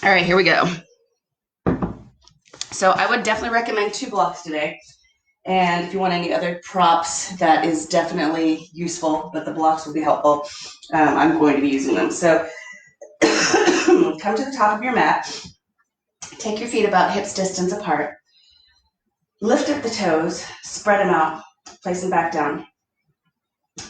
All right, here we go. So I would definitely recommend 2 blocks today. And if you want any other props, that is definitely useful, but the blocks will be helpful. I'm going to be using them. So come to the top of your mat. Take your feet about hips distance apart. Lift up the toes, spread them out, place them back down.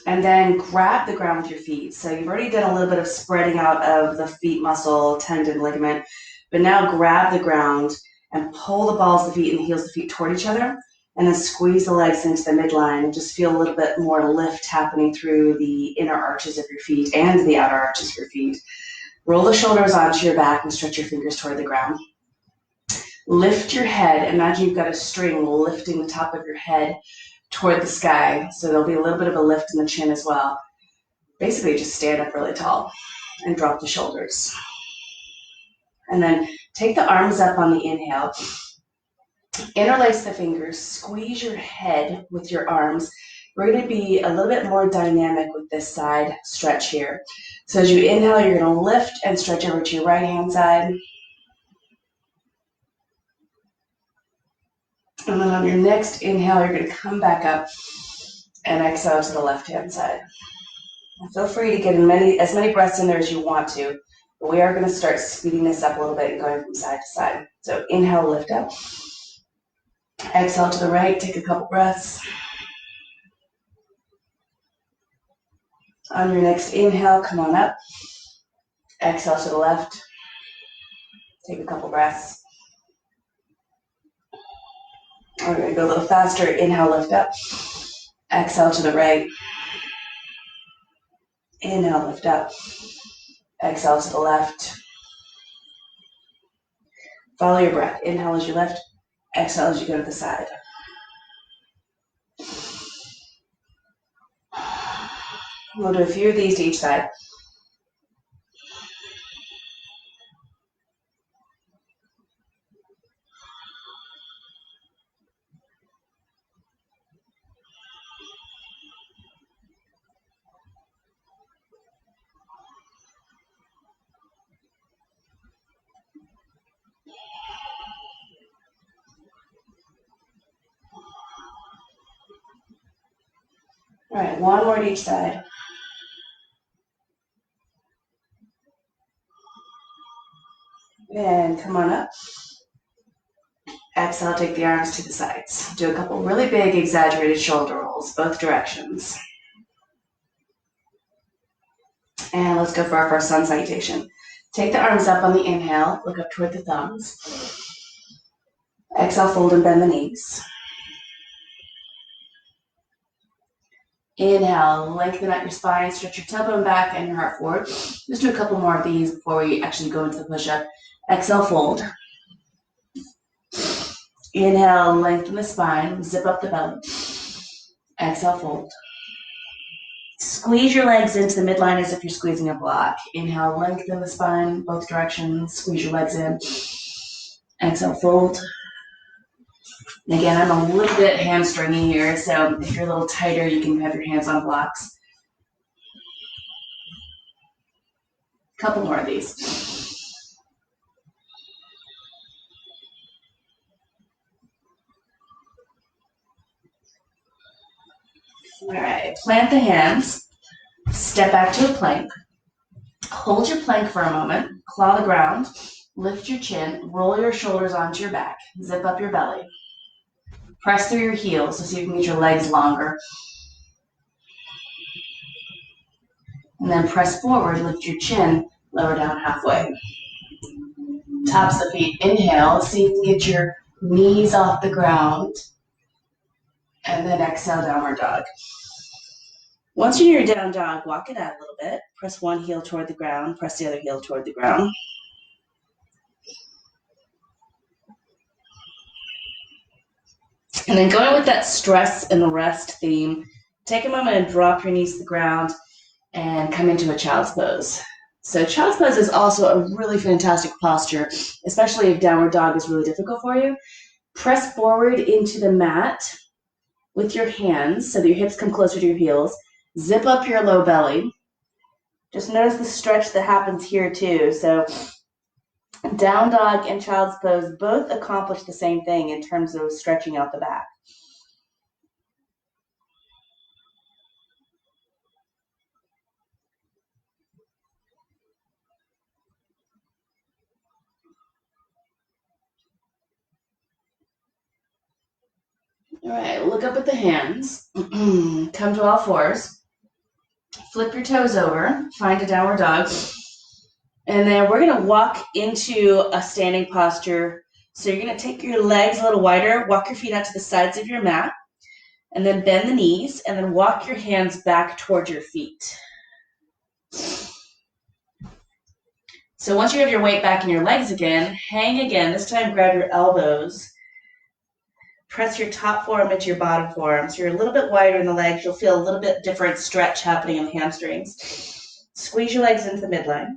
And then grab the ground with your feet. So you've already done a little bit of spreading out of the feet muscle, tendon, ligament, but now grab the ground and pull the balls of the feet and the heels of the feet toward each other, and then squeeze the legs into the midline and just feel a little bit more lift happening through the inner arches of your feet and the outer arches of your feet. Roll the shoulders onto your back and stretch your fingers toward the ground. Lift your head. Imagine you've got a string lifting the top of your head toward the sky, so there'll be a little bit of a lift in the chin as well. Basically, just stand up really tall and drop the shoulders. And then take the arms up on the inhale. Interlace the fingers, squeeze your head with your arms. We're going to be a little bit more dynamic with this side stretch here. So as you inhale, you're going to lift and stretch over to your right hand side. And then on your next inhale, you're going to come back up and exhale to the left hand side. Feel free to get as many breaths in there as you want to, but we are going to start speeding this up a little bit and going from side to side. So inhale, lift up. Exhale to the right, take a couple breaths. On your next inhale, come on up. Exhale to the left. Take a couple breaths. We're going to go a little faster. Inhale, lift up. Exhale to the right. Inhale, lift up. Exhale to the left. Follow your breath. Inhale as you lift. Exhale as you go to the side. We'll do a few of these to each side. All right, one more to each side. And come on up. Exhale, take the arms to the sides. Do a couple really big exaggerated shoulder rolls, both directions. And let's go for our first sun salutation. Take the arms up on the inhale, look up toward the thumbs. Exhale, fold and bend the knees. Inhale, lengthen out your spine, stretch your tailbone back and your heart forward. Just do a couple more of these before we actually go into the push-up. Exhale, fold. Inhale, lengthen the spine, zip up the belly. Exhale, fold. Squeeze your legs into the midline as if you're squeezing a block. Inhale, lengthen the spine, both directions. Squeeze your legs in. Exhale, fold. And again, I'm a little bit hamstringy here, so if you're a little tighter, you can have your hands on blocks. A couple more of these. All right, plant the hands, step back to a plank. Hold your plank for a moment, claw the ground, lift your chin, roll your shoulders onto your back, zip up your belly. Press through your heels so you can get your legs longer. And then press forward, lift your chin, lower down halfway. Tops of the feet, inhale, see if you can get your knees off the ground. And then exhale, downward dog. Once you're in your down dog, walk it out a little bit. Press one heel toward the ground, press the other heel toward the ground. And then going with that stress and rest theme, take a moment and drop your knees to the ground and come into a child's pose. So child's pose is also a really fantastic posture, especially if downward dog is really difficult for you. Press forward into the mat with your hands so that your hips come closer to your heels. Zip up your low belly. Just notice the stretch that happens here too. So Down dog and child's pose both accomplish the same thing in terms of stretching out the back. All right, look up at the hands. Come to all fours. Flip your toes over. Find a downward dog. And then we're going to walk into a standing posture. So you're going to take your legs a little wider, walk your feet out to the sides of your mat, and then bend the knees, and then walk your hands back towards your feet. So once you have your weight back in your legs again, hang again. This time grab your elbows. Press your top forearm into your bottom forearm. So you're a little bit wider in the legs. You'll feel a little bit different stretch happening in the hamstrings. Squeeze your legs into the midline.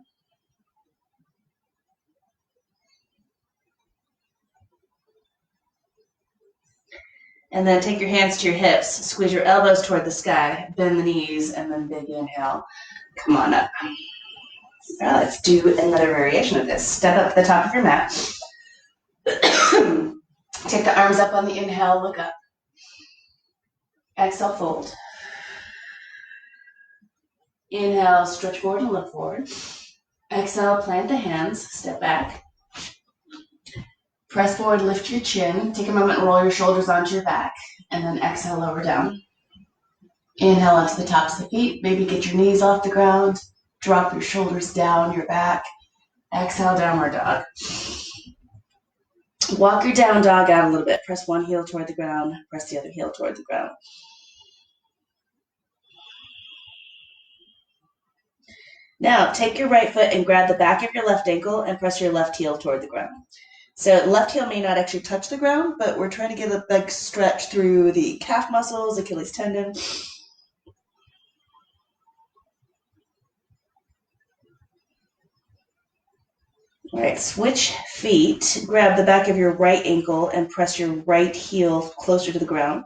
And then take your hands to your hips. Squeeze your elbows toward the sky. Bend the knees, and then big inhale. Come on up. Now let's do another variation of this. Step up to the top of your mat. Take the arms up on the inhale, look up. Exhale, fold. Inhale, stretch forward and look forward. Exhale, plant the hands, step back. Press forward, lift your chin. Take a moment and roll your shoulders onto your back. And then exhale, lower down. Inhale onto the tops of the feet. Maybe get your knees off the ground. Drop your shoulders down your back. Exhale, downward dog. Walk your down dog out a little bit. Press one heel toward the ground. Press the other heel toward the ground. Now, take your right foot and grab the back of your left ankle and press your left heel toward the ground. So left heel may not actually touch the ground, but we're trying to get a big stretch through the calf muscles, Achilles tendon. All right, switch feet. Grab the back of your right ankle and press your right heel closer to the ground.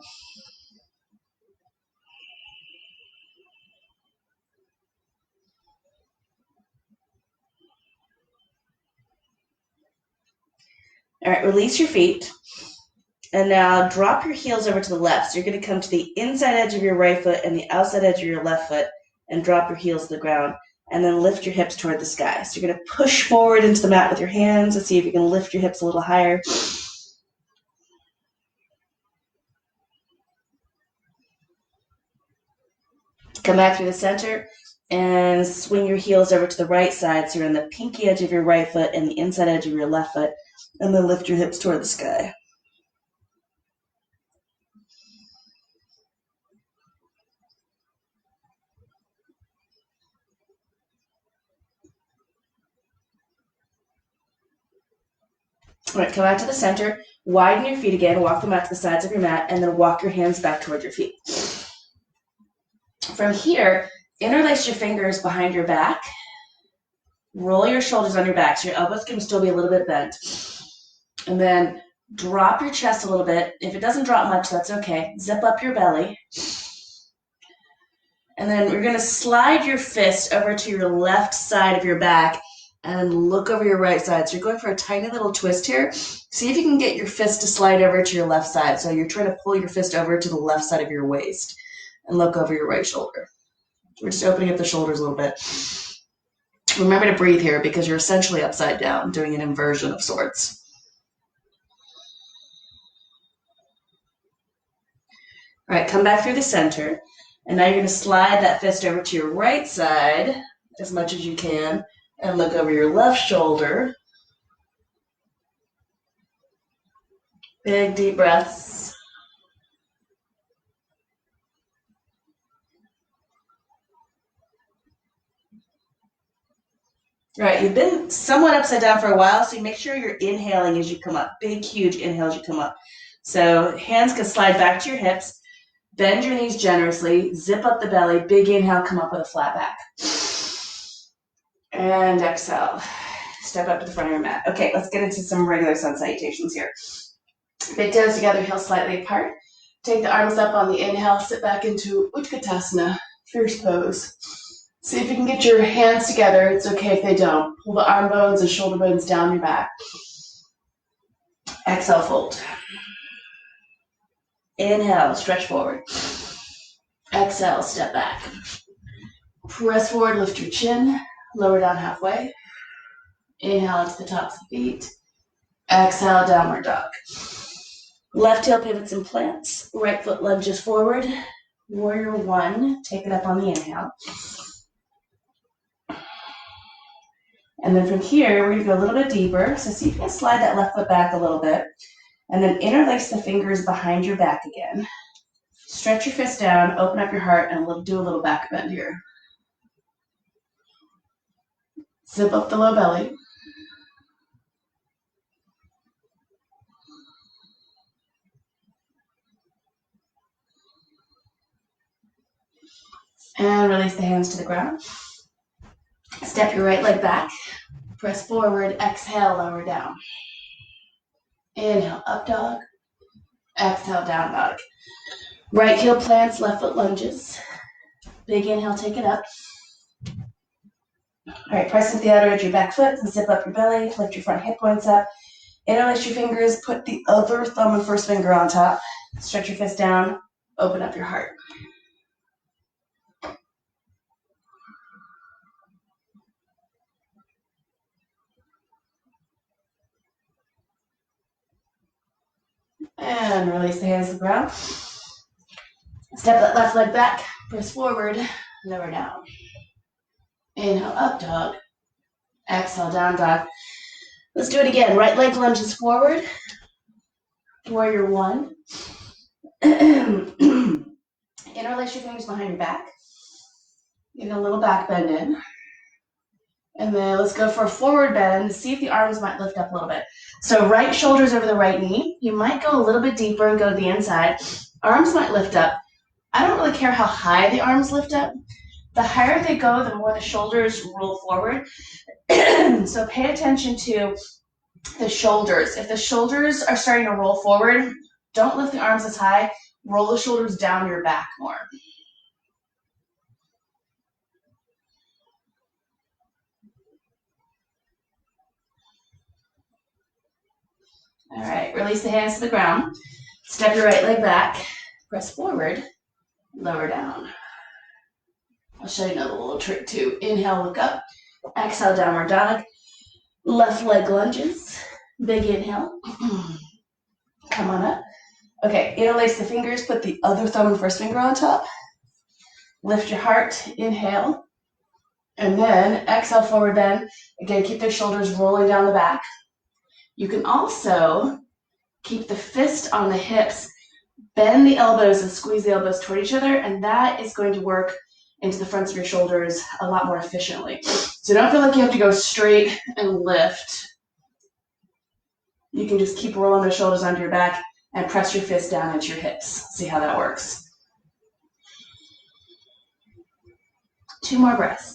All right, release your feet. And now drop your heels over to the left. So you're going to come to the inside edge of your right foot and the outside edge of your left foot and drop your heels to the ground. And then lift your hips toward the sky. So you're going to push forward into the mat with your hands and see if you can lift your hips a little higher. Come back through the center and swing your heels over to the right side. So you're on the pinky edge of your right foot and the inside edge of your left foot. And then lift your hips toward the sky. All right, come back to the center, widen your feet again, walk them out to the sides of your mat, and then walk your hands back towards your feet. From here, interlace your fingers behind your back, roll your shoulders on your back, so your elbows can still be a little bit bent, and then drop your chest a little bit. If it doesn't drop much, that's okay. Zip up your belly, and then we're going to slide your fist over to your left side of your back and look over your right side. So you're going for a tiny little twist here. See if you can get your fist to slide over to your left side. So you're trying to pull your fist over to the left side of your waist and look over your right shoulder. We're just opening up the shoulders a little bit. Remember to breathe here because you're essentially upside down, doing an inversion of sorts. All right, come back through the center. And now you're going to slide that fist over to your right side as much as you can. And look over your left shoulder. Big deep breaths. All right, you've been somewhat upside down for a while, so you make sure you're inhaling as you come up. Big, huge inhale as you come up. So hands can slide back to your hips. Bend your knees generously. Zip up the belly. Big inhale, come up with a flat back. And exhale. Step up to the front of your mat. Okay, let's get into some regular sun salutations here. Big toes together, heels slightly apart. Take the arms up on the inhale, sit back into Utkatasana, fierce pose. See if you can get your hands together. It's okay if they don't. Pull the arm bones and shoulder bones down your back. Exhale, fold. Inhale, stretch forward. Exhale, step back. Press forward, lift your chin, lower down halfway. Inhale into the tops of the feet. Exhale, downward dog. Left heel pivots and plants. Right foot lunges forward. Warrior one, take it up on the inhale. And then from here, we're gonna go a little bit deeper. So see if you can slide that left foot back a little bit. And then interlace the fingers behind your back again. Stretch your fist down, open up your heart, and we'll do a little back bend here. Zip up the low belly. And release the hands to the ground. Step your right leg back. Press forward, exhale, lower down. Inhale, up dog. Exhale, down dog. Right heel plants, left foot lunges. Big inhale, take it up. All right, press into the outer edge of your back foot, zip up your belly, lift your front hip points up. Interlace your fingers, put the other thumb and first finger on top. Stretch your fist down, open up your heart. And release the hands to the ground. Step that left leg back, press forward, lower down. Inhale, up dog. Exhale, down dog. Let's do it again. Right leg lunges forward. Warrior one. Interlace your fingers behind your back. Get a little back bend in. And then let's go for a forward bend. See if the arms might lift up a little bit. So right shoulder's over the right knee. You might go a little bit deeper and go to the inside. Arms might lift up. I don't really care how high the arms lift up. The higher they go, the more the shoulders roll forward. So pay attention to the shoulders. If the shoulders are starting to roll forward, don't lift the arms as high. Roll the shoulders down your back more. All right, release the hands to the ground. Step your right leg back. Press forward, lower down. I'll show you another little trick too. Inhale, look up. Exhale, downward dog. Left leg lunges. Big inhale. Come on up. Okay, interlace the fingers. Put the other thumb and first finger on top. Lift your heart. Inhale. And then exhale, forward bend. Again, keep the shoulders rolling down the back. You can also keep the fist on the hips. Bend the elbows and squeeze the elbows toward each other. And that is going to work into the fronts of your shoulders a lot more efficiently. So don't feel like you have to go straight and lift. You can just keep rolling those shoulders onto your back and press your fist down into your hips. See how that works. 2 more breaths.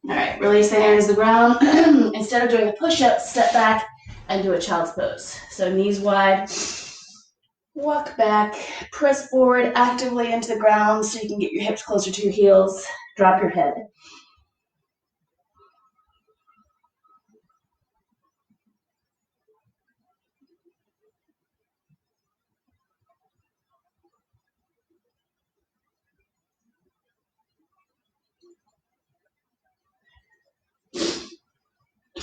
All right, release the hands to the ground. Instead of doing a push-up, step back and do a child's pose. So knees wide. Walk back, press forward actively into the ground so you can get your hips closer to your heels. Drop your head.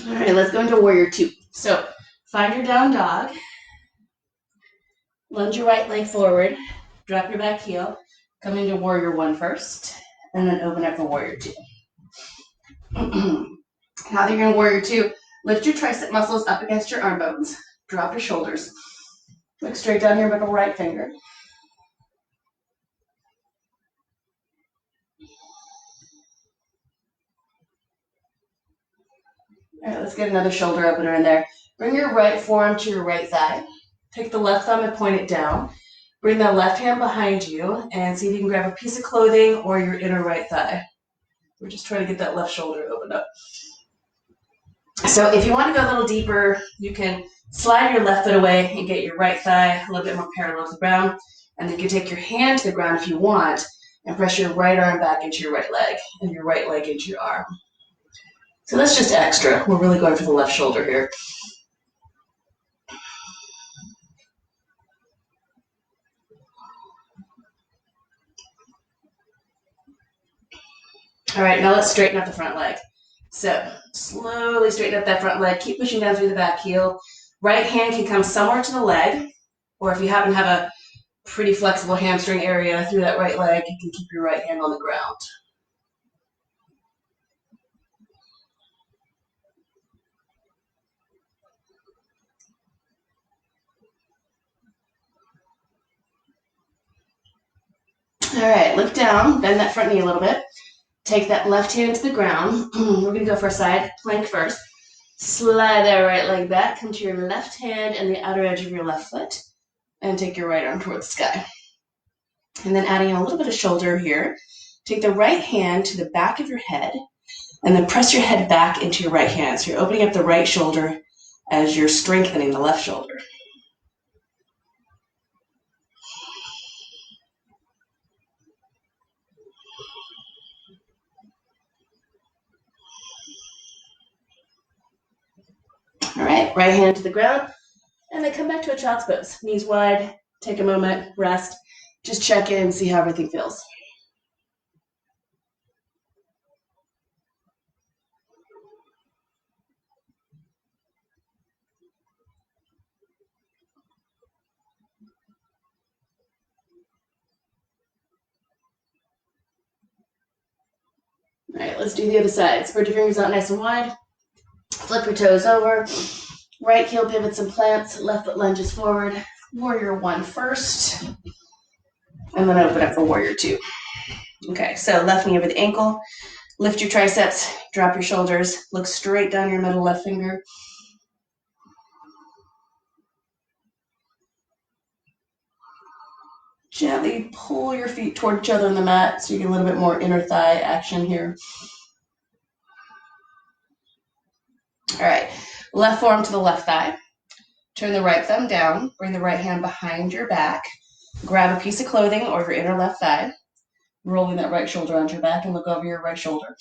All right, let's go into warrior two. So find your down dog. Lunge your right leg forward, drop your back heel, come into warrior one first, and then open up for warrior two. Now that you're in warrior two, lift your tricep muscles up against your arm bones, drop your shoulders, look straight down your middle right finger. All right, let's get another shoulder opener in there. Bring your right forearm to your right thigh. Take the left thumb and point it down. Bring the left hand behind you and see if you can grab a piece of clothing or your inner right thigh. We're just trying to get that left shoulder opened up. So if you want to go a little deeper, you can slide your left foot away and get your right thigh a little bit more parallel to the ground. And then you can take your hand to the ground if you want and press your right arm back into your right leg and your right leg into your arm. So that's just extra. We're really going for the left shoulder here. All right, now let's straighten up the front leg. So slowly straighten up that front leg. Keep pushing down through the back heel. Right hand can come somewhere to the leg, or if you happen to have a pretty flexible hamstring area through that right leg, you can keep your right hand on the ground. All right, lift down, bend that front knee a little bit. Take that left hand to the ground. We're going to go for a side plank first. Slide that right leg back, come to your left hand and the outer edge of your left foot, and take your right arm towards the sky. And then adding a little bit of shoulder here, take the right hand to the back of your head, and then press your head back into your right hand. So you're opening up the right shoulder as you're strengthening the left shoulder. All right, right hand to the ground, and then come back to a child's pose. Knees wide, take a moment, rest, just check in and see how everything feels. All right, let's do the other side. Spread your fingers out nice and wide. Flip your toes over. Right heel pivots and plants. Left foot lunges forward. Warrior one first. And then open up for warrior two. Okay, so left knee over the ankle. Lift your triceps. Drop your shoulders. Look straight down your middle left finger. Gently pull your feet toward each other on the mat so you get a little bit more inner thigh action here. All right, left forearm to the left thigh. Turn the right thumb down. Bring the right hand behind your back. Grab a piece of clothing or your inner left thigh. Rolling that right shoulder onto your back and look over your right shoulder.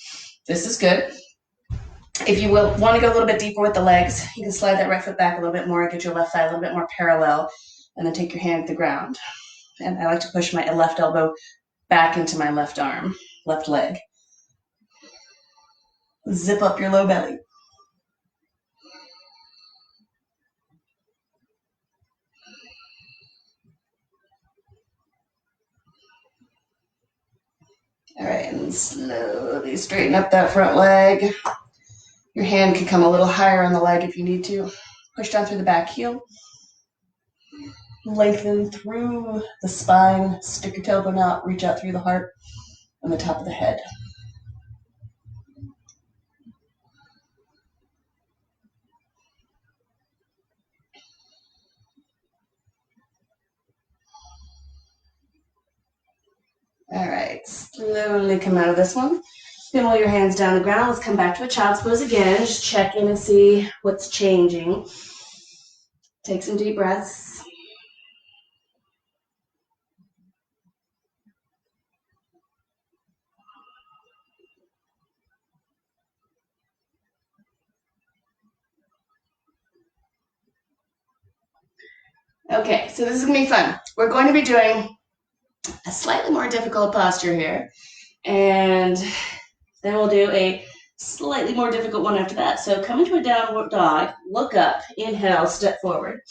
This is good. If you will want to go a little bit deeper with the legs, you can slide that right foot back a little bit more and get your left thigh a little bit more parallel, and then take your hand to the ground. And I like to push my left elbow back into my left arm, left leg. Zip up your low belly. All right, and slowly straighten up that front leg. Your hand can come a little higher on the leg if you need to. Push down through the back heel. Lengthen through the spine. Stick your tailbone out. Reach out through the heart and the top of the head. All right, slowly come out of this one. Spin all your hands down the ground. Let's come back to a child's pose again. Just check in and see what's changing. Take some deep breaths. Okay, so this is gonna be fun. We're going to be doing a slightly more difficult posture here, and then we'll do a slightly more difficult one after that. So come into a downward dog, look up, inhale, step forward.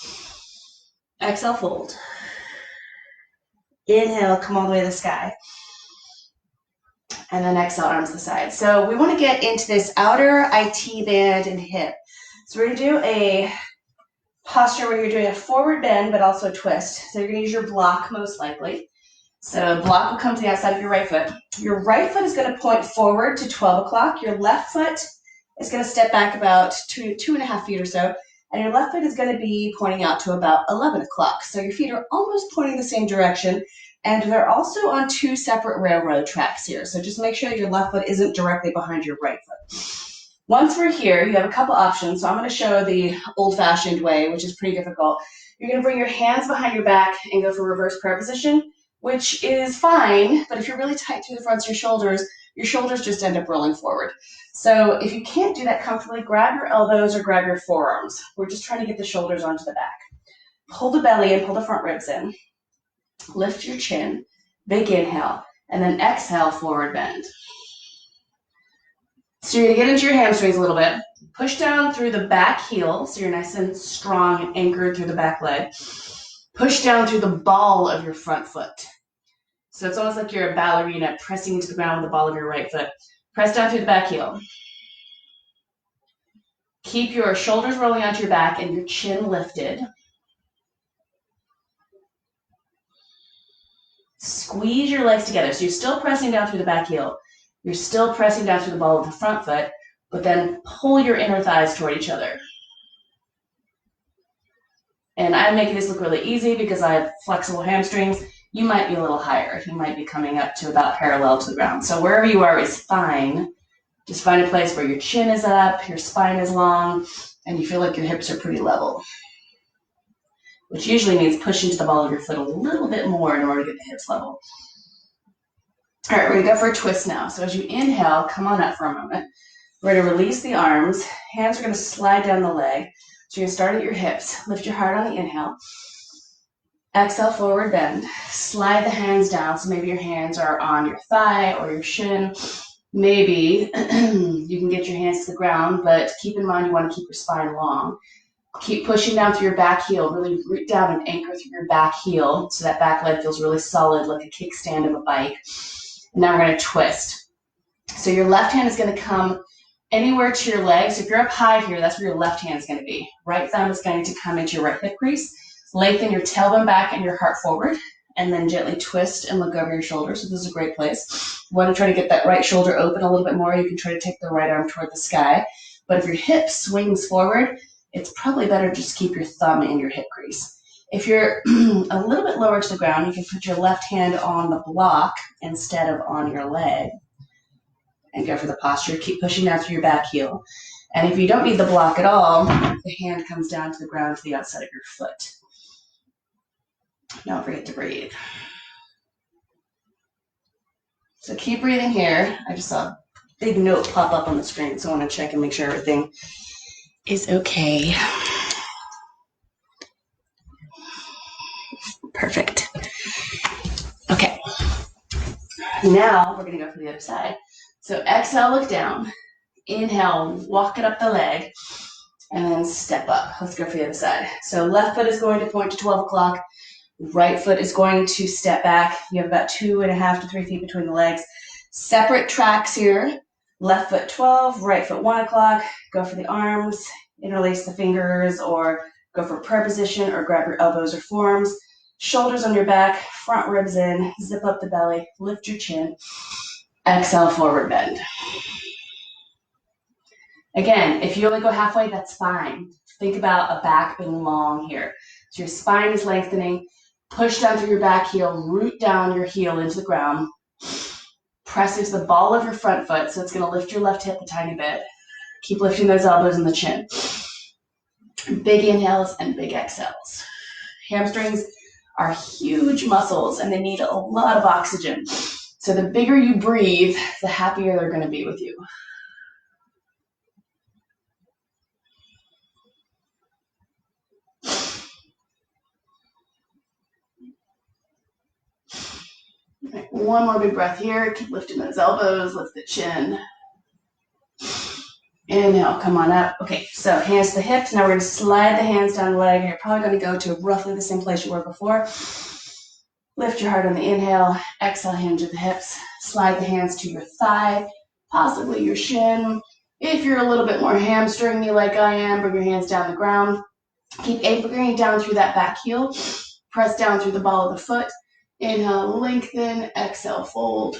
Exhale, fold. Inhale, come all the way to the sky. And then exhale, arms to the side. So we want to get into this outer IT band and hip. So we're going to do a posture where you're doing a forward bend, but also a twist. So you're going to use your block most likely. So block will come to the outside of your right foot. Your right foot is going to point forward to 12 o'clock. Your left foot is going to step back about 2.5 feet or so. And your left foot is going to be pointing out to about 11 o'clock. So your feet are almost pointing the same direction. And they're also on two separate railroad tracks here. So just make sure your left foot isn't directly behind your right foot. Once we're here, you have a couple options. So I'm going to show the old-fashioned way, which is pretty difficult. You're going to bring your hands behind your back and go for reverse prayer position, which is fine, but if you're really tight through the fronts of your shoulders just end up rolling forward. So if you can't do that comfortably, grab your elbows or grab your forearms. We're just trying to get the shoulders onto the back. Pull the belly in, pull the front ribs in. Lift your chin, big inhale, and then exhale, forward bend. So you're going to get into your hamstrings a little bit. Push down through the back heel, so you're nice and strong and anchored through the back leg. Push down through the ball of your front foot. So it's almost like you're a ballerina pressing into the ground with the ball of your right foot. Press down through the back heel. Keep your shoulders rolling onto your back and your chin lifted. Squeeze your legs together. So you're still pressing down through the back heel. You're still pressing down through the ball of the front foot, but then pull your inner thighs toward each other. And I'm making this look really easy because I have flexible hamstrings. You might be a little higher. You might be coming up to about parallel to the ground. So wherever you are is fine. Just find a place where your chin is up, your spine is long, and you feel like your hips are pretty level, which usually means pushing to the ball of your foot a little bit more in order to get the hips level. All right, we're gonna go for a twist now. So as you inhale, come on up for a moment. We're gonna release the arms. Hands are gonna slide down the leg. So you're gonna start at your hips. Lift your heart on the inhale. Exhale, forward bend. Slide the hands down. So maybe your hands are on your thigh or your shin. Maybe you can get your hands to the ground, but keep in mind you wanna keep your spine long. Keep pushing down through your back heel. Really root down and anchor through your back heel so that back leg feels really solid, like a kickstand of a bike. Now we're going to twist. So your left hand is going to come anywhere to your leg. So if you're up high here, that's where your left hand is going to be. Right thumb is going to come into your right hip crease. Lengthen your tailbone back and your heart forward, and then gently twist and look over your shoulder. So this is a great place. You want to try to get that right shoulder open a little bit more. You can try to take the right arm toward the sky. But if your hip swings forward, it's probably better just keep your thumb in your hip crease. If you're a little bit lower to the ground, you can put your left hand on the block instead of on your leg and go for the posture. Keep pushing down through your back heel. And if you don't need the block at all, the hand comes down to the ground to the outside of your foot. Don't forget to breathe. So keep breathing here. I just saw a big note pop up on the screen, so I want to check and make sure everything is okay. Perfect. Okay. Now we're going to go for the other side. So exhale, look down. Inhale, walk it up the leg, and then step up. Let's go for the other side. So left foot is going to point to 12 o'clock. Right foot is going to step back. You have about 2.5 to 3 feet between the legs. Separate tracks here. Left foot 12, right foot 1 o'clock. Go for the arms, interlace the fingers, or go for prayer position, or grab your elbows or forearms. Shoulders on your back, front ribs in, zip up the belly, lift your chin. Exhale, forward bend. Again, if you only go halfway, that's fine. Think about a back being long here. So your spine is lengthening. Push down through your back heel, root down your heel into the ground. Press into the ball of your front foot, so it's going to lift your left hip a tiny bit. Keep lifting those elbows and the chin. Big inhales and big exhales. Hamstrings are huge muscles and they need a lot of oxygen. So the bigger you breathe, the happier they're going to be with you. Okay, one more big breath here. Keep lifting those elbows, lift the chin. Inhale, come on up. Okay, so hands to the hips. Now we're going to slide the hands down the leg. You're probably going to go to roughly the same place you were before. Lift your heart on the inhale. Exhale, hinge at the hips. Slide the hands to your thigh, possibly your shin. If you're a little bit more hamstringy like I am, bring your hands down the ground. Keep anchoring down through that back heel. Press down through the ball of the foot. Inhale, lengthen. Exhale, fold.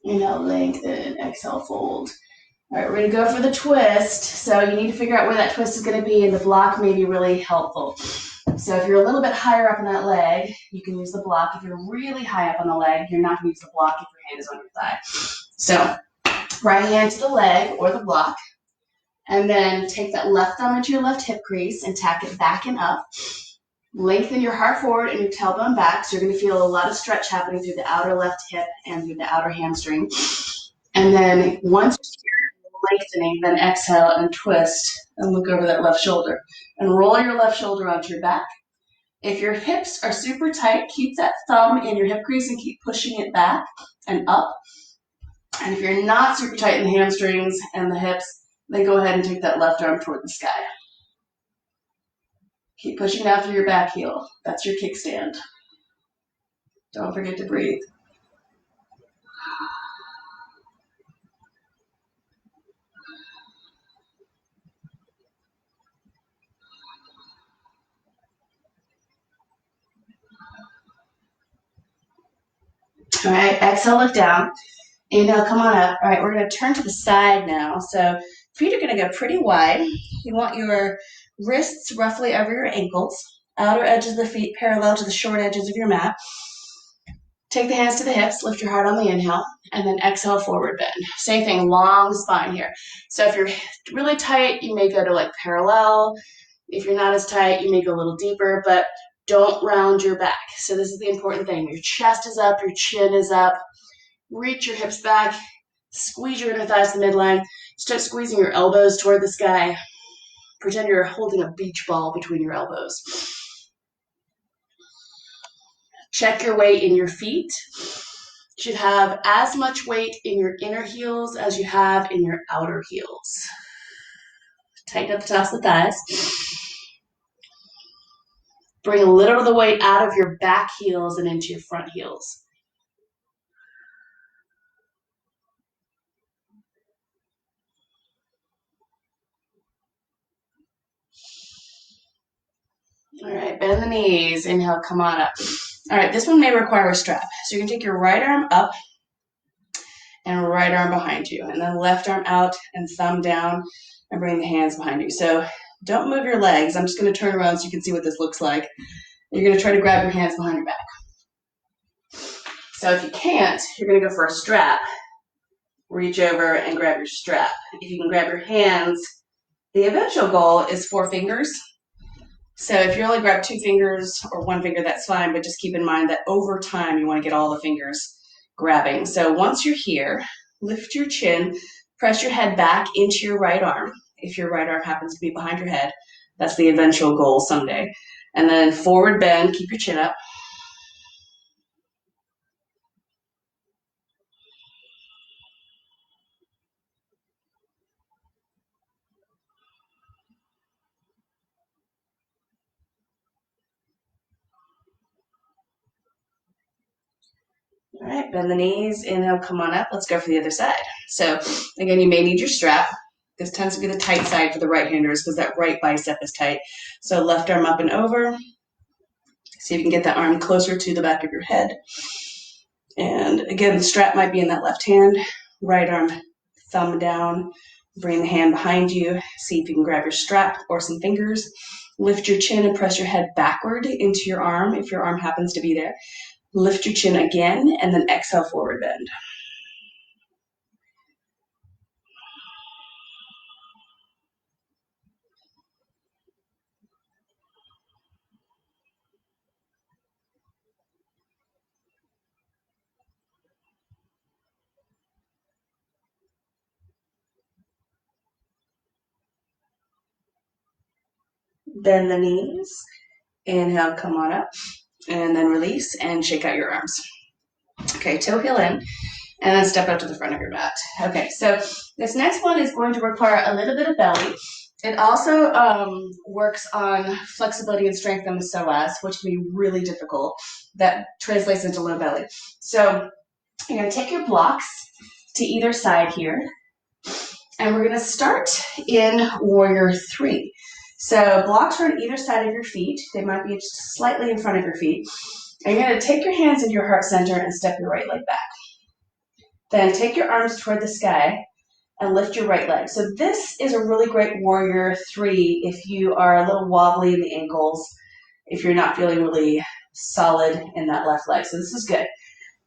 Inhale, lengthen. Exhale, fold. All right, we're going to go for the twist. So you need to figure out where that twist is going to be, and the block may be really helpful. So if you're a little bit higher up on that leg, you can use the block. If you're really high up on the leg, you're not going to use the block if your hand is on your thigh. So Right hand to the leg or the block. And then take that left thumb into your left hip crease and tack it back and up. Lengthen your heart forward and your tailbone back. So you're going to feel a lot of stretch happening through the outer left hip and through the outer hamstring. And then once you're lengthening, then exhale and twist and look over that left shoulder. And roll your left shoulder onto your back. If your hips are super tight, keep that thumb in your hip crease and keep pushing it back and up. And if you're not super tight in the hamstrings and the hips, then go ahead and take that left arm toward the sky. Keep pushing down through your back heel. That's your kickstand. Don't forget to breathe. All right, exhale, look down. Inhale, come on up. All right, we're going to turn to the side now. So feet are going to go pretty wide. You want your wrists roughly over your ankles, outer edges of the feet parallel to the short edges of your mat. Take the hands to the hips, lift your heart on the inhale, and then exhale, forward bend. Same thing, long spine here. So if you're really tight, you may go to like parallel. If you're not as tight, you may go a little deeper, but don't round your back. So this is the important thing. Your chest is up, your chin is up. Reach your hips back, squeeze your inner thighs to the midline. Start squeezing your elbows toward the sky. Pretend you're holding a beach ball between your elbows. Check your weight in your feet. You should have as much weight in your inner heels as you have in your outer heels. Tighten up the tops of the thighs. Bring a little of the weight out of your back heels and into your front heels. All right, bend the knees. Inhale, come on up. All right, this one may require a strap. So you can take your right arm up and right arm behind you, and then left arm out and thumb down and bring the hands behind you. So don't move your legs. I'm just going to turn around so you can see what this looks like. You're going to try to grab your hands behind your back. So if you can't, you're going to go for a strap. Reach over and grab your strap. If you can grab your hands, the eventual goal is 4 fingers. So if you only grab 2 fingers or 1 finger, that's fine, but just keep in mind that over time you want to get all the fingers grabbing. So once you're here, lift your chin, press your head back into your right arm. If your right arm happens to be behind your head, that's the eventual goal someday. And then forward bend, keep your chin up. All right, bend the knees, inhale, come on up. Let's go for the other side. So again, you may need your strap. This tends to be the tight side for the right-handers because that right bicep is tight. So left arm up and over. See if you can get that arm closer to the back of your head. And again, the strap might be in that left hand. Right arm, thumb down. Bring the hand behind you. See if you can grab your strap or some fingers. Lift your chin and press your head backward into your arm if your arm happens to be there. Lift your chin again, and then exhale, forward bend. Bend the knees. Inhale, come on up. And then release and shake out your arms. Okay, toe heel in, and then step out to the front of your mat. Okay, so this next one is going to require a little bit of belly. It also works on flexibility and strength in the psoas, which can be really difficult. That translates into low belly. So you're going to take your blocks to either side here, and we're going to start in Warrior 3. So blocks are on either side of your feet. They might be just slightly in front of your feet. And you're going to take your hands into your heart center and step your right leg back. Then take your arms toward the sky and lift your right leg. So this is a really great Warrior 3 if you are a little wobbly in the ankles, if you're not feeling really solid in that left leg. So this is good.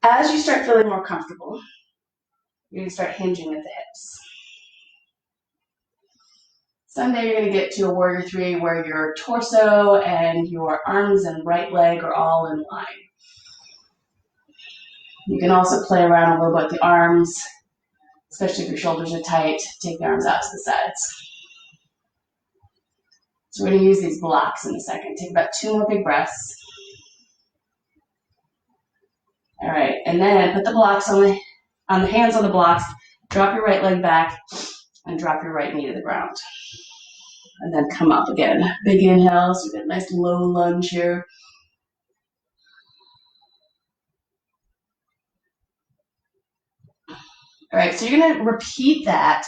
As you start feeling more comfortable, you're going to start hinging at the hips. Someday you're going to get to a warrior three where your torso and your arms and right leg are all in line. You can also play around a little bit with the arms, especially if your shoulders are tight. Take the arms out to the sides. So we're going to use these blocks in a second. Take about 2 more big breaths. All right, and then put the blocks on the hands on the blocks. Drop your right leg back and drop your right knee to the ground. And then come up again. Big inhale, so you get a nice low lunge here. All right, so you're going to repeat that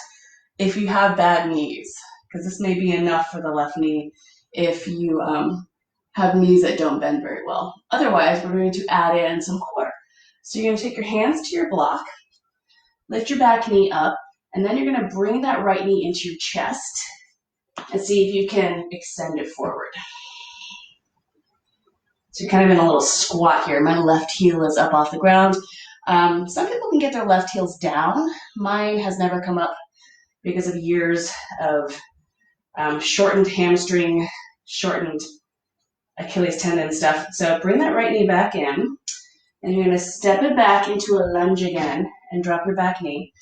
if you have bad knees, because this may be enough for the left knee if you have knees that don't bend very well. Otherwise, we're going to add in some core. So you're going to take your hands to your block, lift your back knee up, and then you're going to bring that right knee into your chest and see if you can extend it forward. So you're kind of in a little squat here. My left heel is up off the ground. Some people can get their left heels down. Mine has never come up because of years of shortened hamstring, shortened Achilles tendon stuff. So bring that right knee back in, and you're going to step it back into a lunge again and drop your back knee.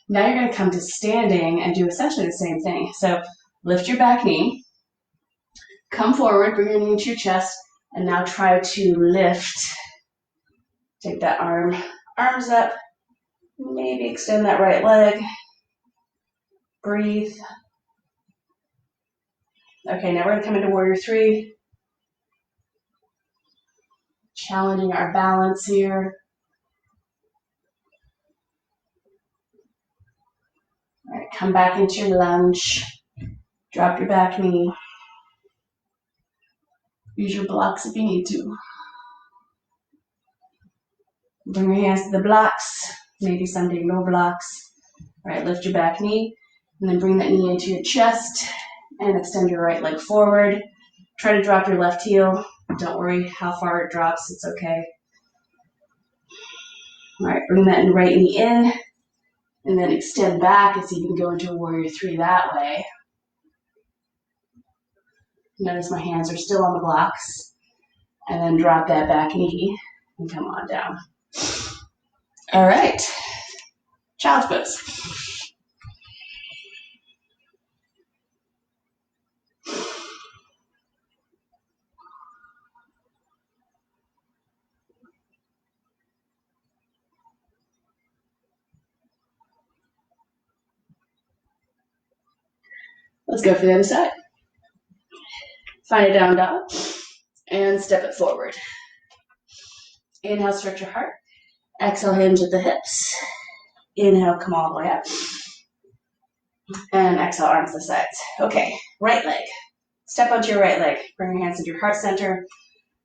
Now you're going to come to standing and do essentially the same thing. So lift your back knee, come forward, bring your knee into your chest, and now try to lift. Take that arms up, maybe extend that right leg. Breathe. Okay, now we're going to come into warrior three. Challenging our balance here. All right, come back into your lunge. Drop your back knee. Use your blocks if you need to. Bring your hands to the blocks. Maybe someday no blocks. All right, lift your back knee. And then bring that knee into your chest. And extend your right leg forward. Try to drop your left heel. Don't worry how far it drops. It's okay. All right, bring that right knee in. And then extend back and see if you can go into a warrior three that way. Notice my hands are still on the blocks. And then drop that back knee and come on down. All right, child's pose. Let's go for the other side. Find a down dog and step it forward. Inhale, stretch your heart. Exhale, hinge at the hips. Inhale, come all the way up. And exhale, arms to the sides. Okay, right leg. Step onto your right leg. Bring your hands into your heart center.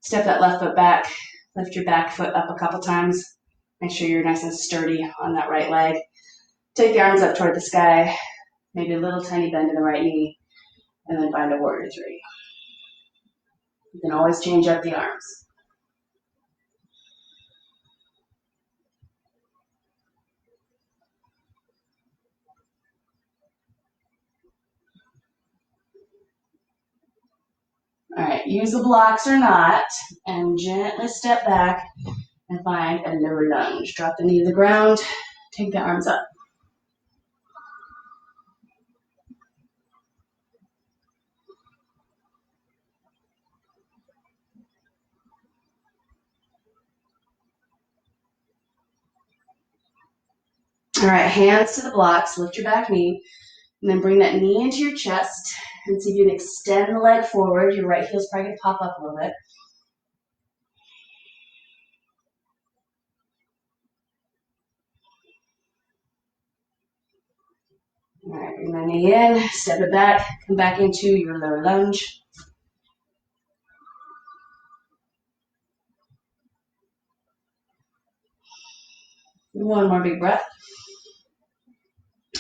Step that left foot back. Lift your back foot up a couple times. Make sure you're nice and sturdy on that right leg. Take the arms up toward the sky. Maybe a little tiny bend in the right knee. And then find a warrior three. You can always change up the arms. All right, use the blocks or not, and gently step back and find a lower lunge. Drop the knee to the ground, take the arms up. All right, hands to the blocks, lift your back knee, and then bring that knee into your chest and see if you can extend the leg forward. Your right heel's probably gonna pop up a little bit. All right, bring that knee in, step it back, come back into your lower lunge. One more big breath.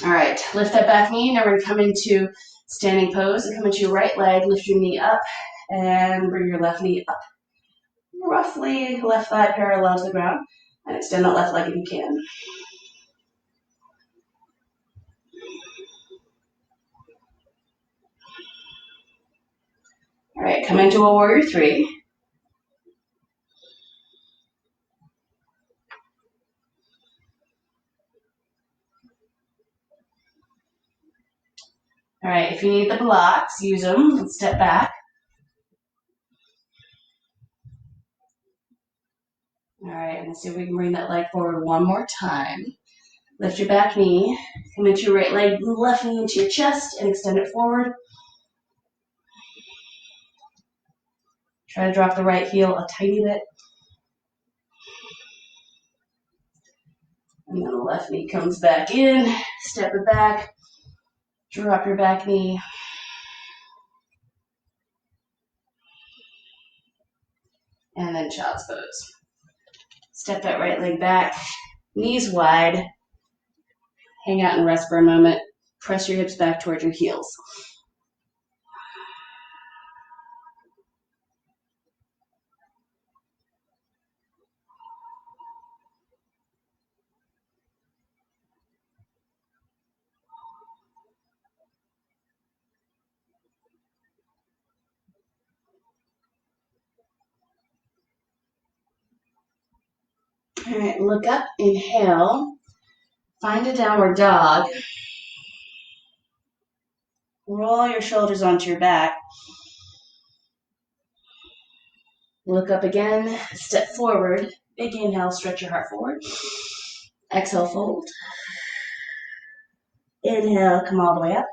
All right, lift that back knee. Now we're gonna come into standing pose and come into your right leg, lift your knee up and bring your left knee up. Roughly left thigh parallel to the ground and extend that left leg if you can. All right, come into a warrior three. All right, if you need the blocks, use them and step back. All right, and let's see if we can bring that leg forward one more time. Lift your back knee, come into your right leg, left knee into your chest, and extend it forward. Try to drop the right heel a tiny bit. And then the left knee comes back in, step it back, drop your back knee. And then child's pose. Step that right leg back, knees wide, hang out and rest for a moment. Press your hips back towards your heels. All right, look up, inhale, find a downward dog. Roll your shoulders onto your back. Look up again, step forward. Big inhale, stretch your heart forward. Exhale, fold. Inhale, come all the way up.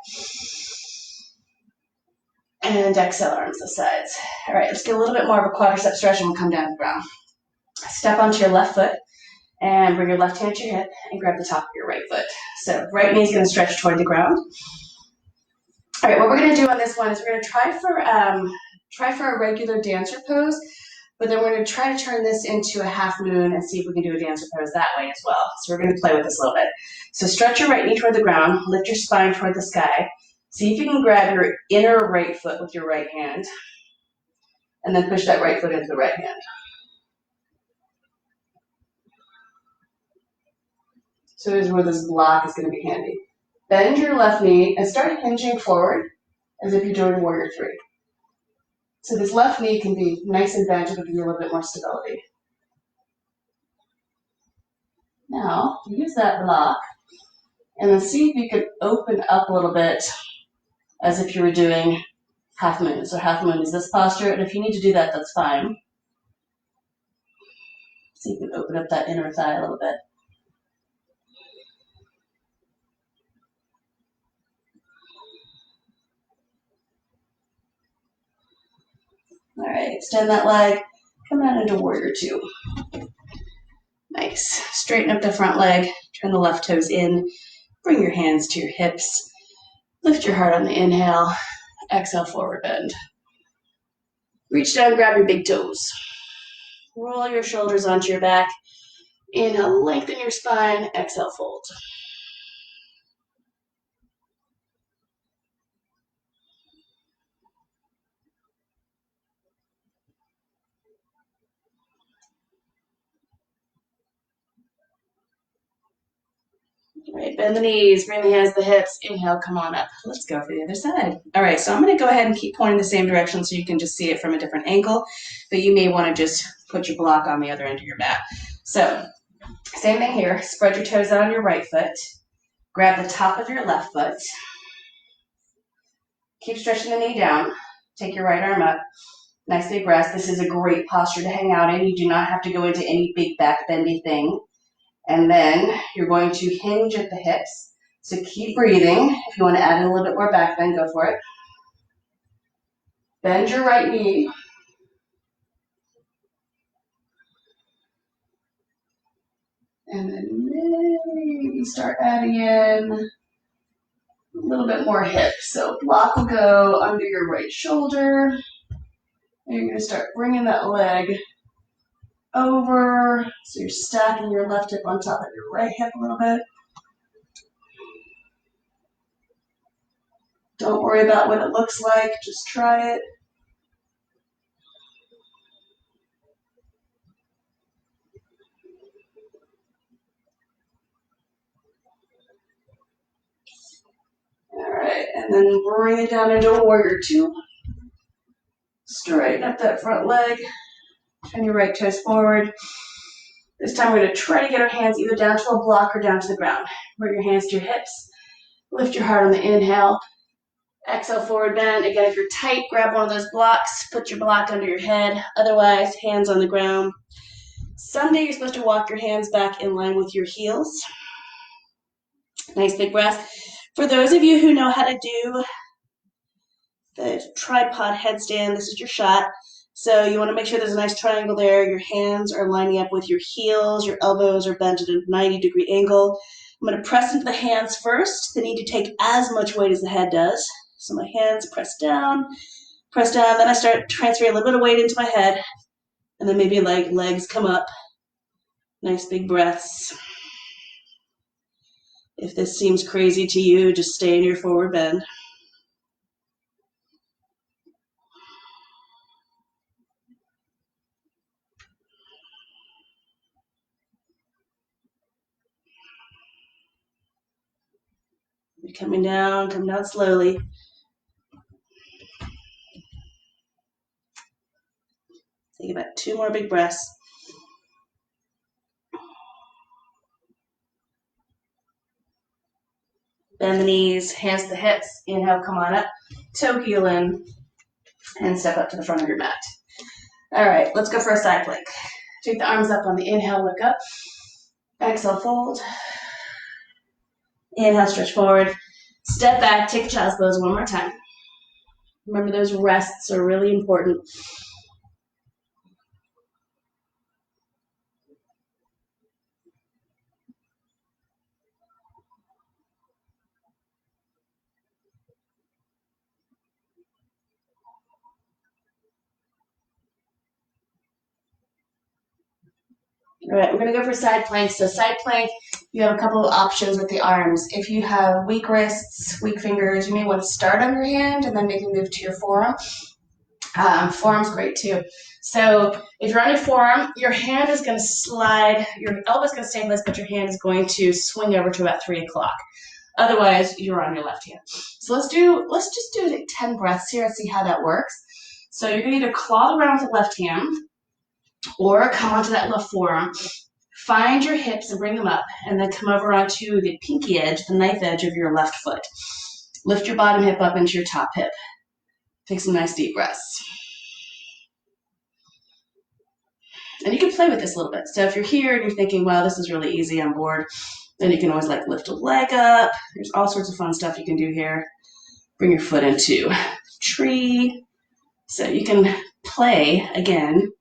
And exhale, arms to the sides. All right, let's get a little bit more of a quadricep stretch and we'll come down to the ground. Step onto your left foot and bring your left hand to your hip and grab the top of your right foot. So right knee is going to stretch toward the ground. All right, what we're going to do on this one is we're going to try for a regular dancer pose, but then we're going to try to turn this into a half moon and see if we can do a dancer pose that way as well. So we're going to play with this a little bit. So stretch your right knee toward the ground, lift your spine toward the sky. See if you can grab your inner right foot with your right hand, and then push that right foot into the right hand. So here's where this block is going to be handy. Bend your left knee and start hinging forward as if you're doing warrior three. So this left knee can be nice and bent to give you a little bit more stability. Now, use that block and then see if you can open up a little bit as if you were doing half moon. So half moon is this posture, and if you need to do that, that's fine. So you can open up that inner thigh a little bit. All right, extend that leg, come out into warrior two. Nice. Straighten up the front leg, turn the left toes in, bring your hands to your hips, lift your heart on the inhale, exhale, forward bend. Reach down, grab your big toes. Roll your shoulders onto your back. Inhale, lengthen your spine, exhale, fold. All right, bend the knees, bring the hands to the hips. Inhale, come on up. Let's go for the other side. All right, so I'm going to go ahead and keep pointing the same direction so you can just see it from a different angle, but you may want to just put your block on the other end of your mat. So, same thing here. Spread your toes out on your right foot. Grab the top of your left foot. Keep stretching the knee down. Take your right arm up. Nice big rest. This is a great posture to hang out in. You do not have to go into any big back bendy thing. And then you're going to hinge at the hips. So keep breathing. If you want to add in a little bit more back bend, go for it. Bend your right knee. And then maybe start adding in a little bit more hip. So block will go under your right shoulder. And you're going to start bringing that leg over. So you're stacking your left hip on top of your right hip a little bit. Don't worry about what it looks like. Just try it. All right, and then bring it down into a warrior two. Straighten up that front leg. Turn your right toes forward. This time we're going to try to get our hands either down to a block or down to the ground. Bring your hands to your hips. Lift your heart on the inhale. Exhale, forward bend. Again, if you're tight, grab one of those blocks. Put your block under your head. Otherwise, hands on the ground. Someday you're supposed to walk your hands back in line with your heels. Nice big breath. For those of you who know how to do the tripod headstand, this is your shot. So you want to make sure there's a nice triangle there. Your hands are lining up with your heels. Your elbows are bent at a 90-degree angle. I'm going to press into the hands first. They need to take as much weight as the head does. So my hands press down. Then I start transferring a little bit of weight into my head. And then maybe like legs come up. Nice big breaths. If this seems crazy to you, just stay in your forward bend. You're coming down, come down slowly. Take about 2 more big breaths. Bend the knees, hands to the hips. Inhale, come on up. Toe heel in, and step up to the front of your mat. All right, let's go for a side plank. Take the arms up on the inhale, look up. Exhale, fold. Inhale, stretch forward. Step back, take child's pose one more time. Remember, those rests are really important. All right, we're going to go for side plank. So side plank, you have a couple of options with the arms. If you have weak wrists, weak fingers, you may want to start on your hand and then maybe move to your forearm. Forearm's great too. So if you're on your forearm, your hand is going to slide, your elbow's going to stay in place, but your hand is going to swing over to about 3 o'clock. Otherwise, you're on your left hand. So let's just do 10 breaths here and see how that works. So you're going to either claw around with the left hand or come onto that left forearm. Find your hips and bring them up, and then come over onto the pinky edge, the knife edge of your left foot. Lift your bottom hip up into your top hip. Take some nice deep breaths. And you can play with this a little bit. So if you're here and you're thinking, wow, this is really easy, I'm bored, then you can always like lift a leg up. There's all sorts of fun stuff you can do here. Bring your foot into tree. So you can play again.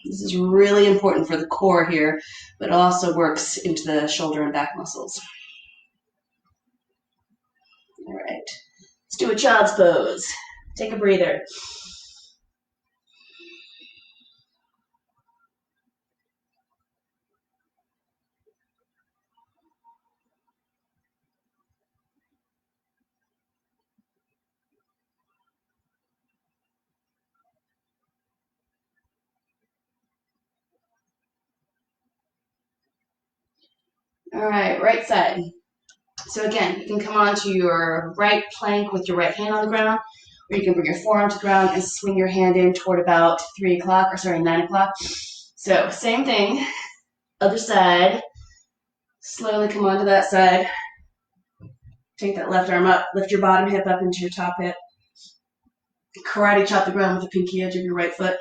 This is really important for the core here, but it also works into the shoulder and back muscles. All right, let's do a child's pose. Take a breather. All right, right side. So again, you can come onto your right plank with your right hand on the ground, or you can bring your forearm to the ground and swing your hand in toward about 9 o'clock. So same thing, other side. Slowly come onto that side. Take that left arm up, lift your bottom hip up into your top hip. Karate chop the ground with the pinky edge of your right foot.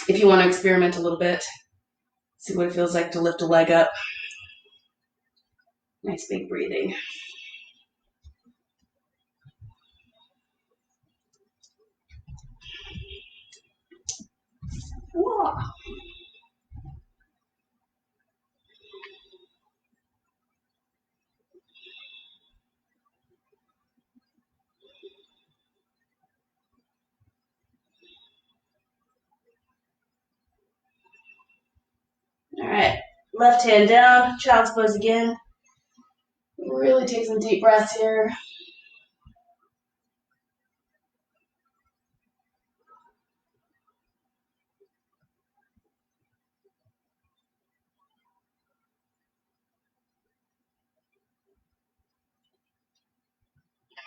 If you want to experiment a little bit, see what it feels like to lift a leg up. Nice big breathing. Whoa. All right, left hand down, child's pose again. Really take some deep breaths here.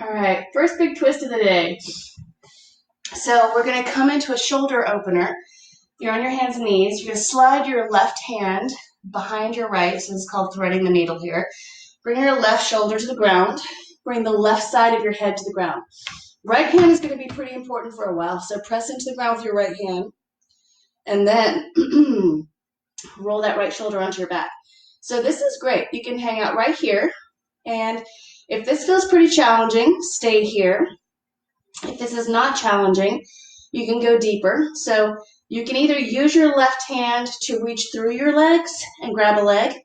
All right, first big twist of the day. So we're gonna come into a shoulder opener. You're on your hands and knees. You're gonna slide your left hand behind your right. So this is called threading the needle here. Bring your left shoulder to the ground. Bring the left side of your head to the ground. Right hand is gonna be pretty important for a while. So press into the ground with your right hand. And then roll that right shoulder onto your back. So this is great. You can hang out right here. And if this feels pretty challenging, stay here. If this is not challenging, you can go deeper. So you can either use your left hand to reach through your legs and grab a leg.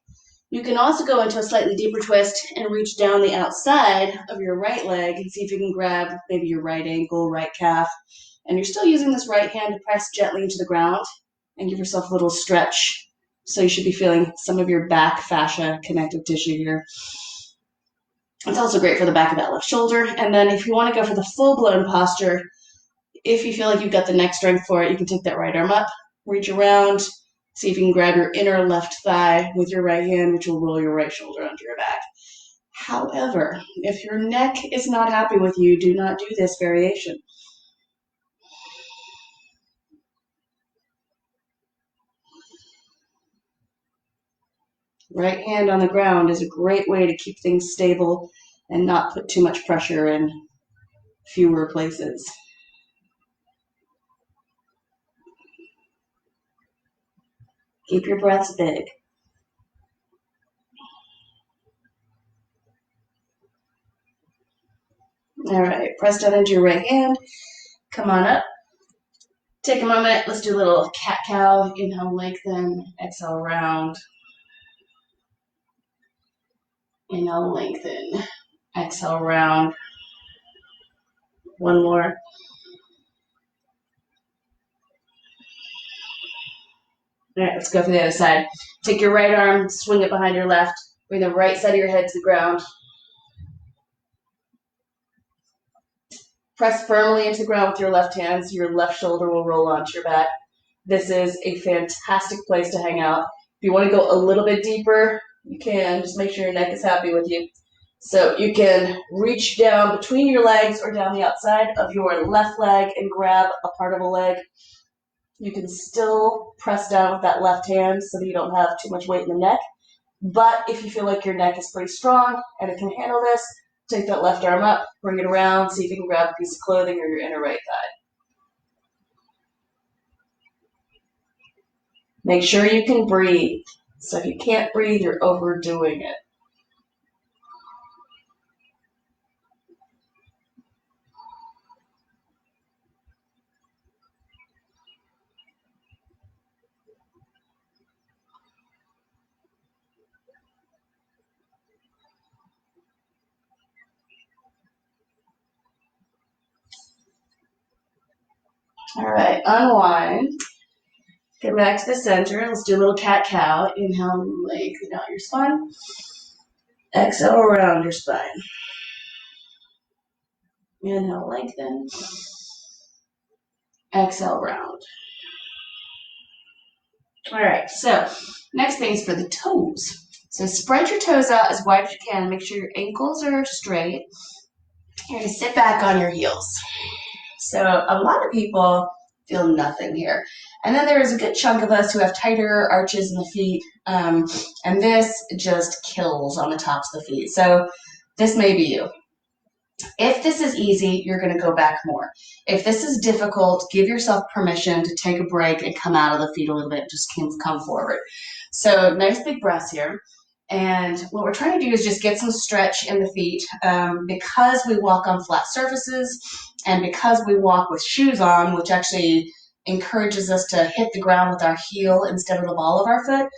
You can also go into a slightly deeper twist and reach down the outside of your right leg and see if you can grab maybe your right ankle, right calf. And you're still using this right hand to press gently into the ground and give yourself a little stretch. So you should be feeling some of your back fascia connective tissue here. It's also great for the back of that left shoulder. And then if you want to go for the full-blown posture, if you feel like you've got the neck strength for it, you can take that right arm up, reach around, see if you can grab your inner left thigh with your right hand, which will roll your right shoulder onto your back. However, if your neck is not happy with you, do not do this variation. Right hand on the ground is a great way to keep things stable and not put too much pressure in fewer places. Keep your breaths big. All right, press down into your right hand. Come on up. Take a moment. Let's do a little cat-cow. Inhale, lengthen. Exhale, round. Inhale, lengthen. Exhale, round. One more. All right, let's go for the other side. Take your right arm, swing it behind your left. Bring the right side of your head to the ground. Press firmly into the ground with your left hand so your left shoulder will roll onto your back. This is a fantastic place to hang out. If you want to go a little bit deeper, you can. Just make sure your neck is happy with you. So you can reach down between your legs or down the outside of your left leg and grab a part of a leg. You can still press down with that left hand so that you don't have too much weight in the neck. But if you feel like your neck is pretty strong and it can handle this, take that left arm up, bring it around, see if you can grab a piece of clothing or your inner right thigh. Make sure you can breathe. So if you can't breathe, you're overdoing it. All right, unwind. Get back to the center. Let's do a little cat-cow. Inhale, lengthen out your spine. Exhale, around your spine. Inhale, lengthen. Exhale, round. All right, so next thing is for the toes. So spread your toes out as wide as you can. Make sure your ankles are straight. You're going to sit back on your heels. So a lot of people feel nothing here. And then there is a good chunk of us who have tighter arches in the feet, and this just kills on the tops of the feet. So this may be you. If this is easy, you're going to go back more. If this is difficult, give yourself permission to take a break and come out of the feet a little bit. Just come forward. So nice big breaths here. And what we're trying to do is just get some stretch in the feet. Because we walk on flat surfaces and because we walk with shoes on, which actually encourages us to hit the ground with our heel instead of the ball of our foot,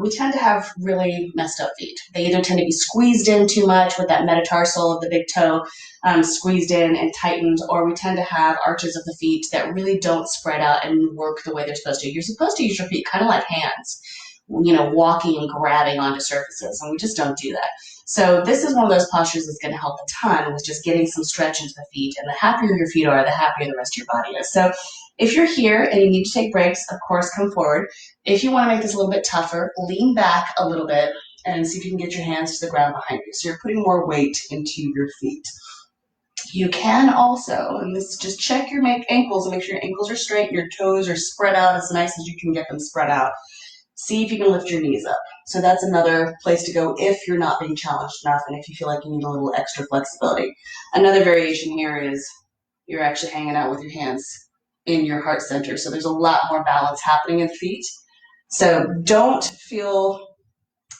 we tend to have really messed up feet. They either tend to be squeezed in too much with that metatarsal of the big toe squeezed in and tightened, or we tend to have arches of the feet that really don't spread out and work the way they're supposed to. You're supposed to use your feet kind of like hands, walking and grabbing onto surfaces, and we just don't do that. So this is one of those postures that's going to help a ton with just getting some stretch into the feet, and the happier your feet are, the happier the rest of your body is. So if you're here and you need to take breaks, of course, come forward. If you want to make this a little bit tougher, lean back a little bit and see if you can get your hands to the ground behind you. So you're putting more weight into your feet. You can also, and this just check your ankles and make sure your ankles are straight, your toes are spread out as nice as you can get them spread out. See if you can lift your knees up. So that's another place to go if you're not being challenged enough and if you feel like you need a little extra flexibility. Another variation here is you're actually hanging out with your hands in your heart center. So there's a lot more balance happening in the feet. So don't feel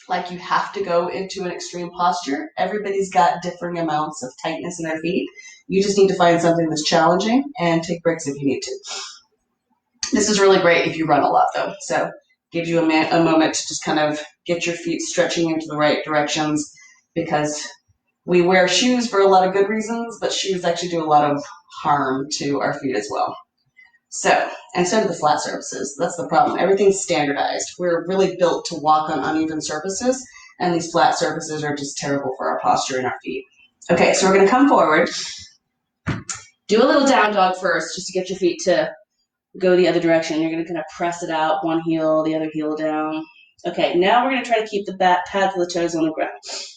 like you have to go into an extreme posture. Everybody's got differing amounts of tightness in their feet. You just need to find something that's challenging and take breaks if you need to. This is really great if you run a lot though. So gives you a moment to just kind of get your feet stretching into the right directions, because we wear shoes for a lot of good reasons, but shoes actually do a lot of harm to our feet as well. So, and so do the flat surfaces. That's the problem. Everything's standardized. We're really built to walk on uneven surfaces, and these flat surfaces are just terrible for our posture and our feet. Okay, so we're going to come forward. Do a little down dog first, just to get your feet to go the other direction. You're going to kind of press it out, one heel, the other heel down. Okay, now we're going to try to keep the pads of the toes on the ground.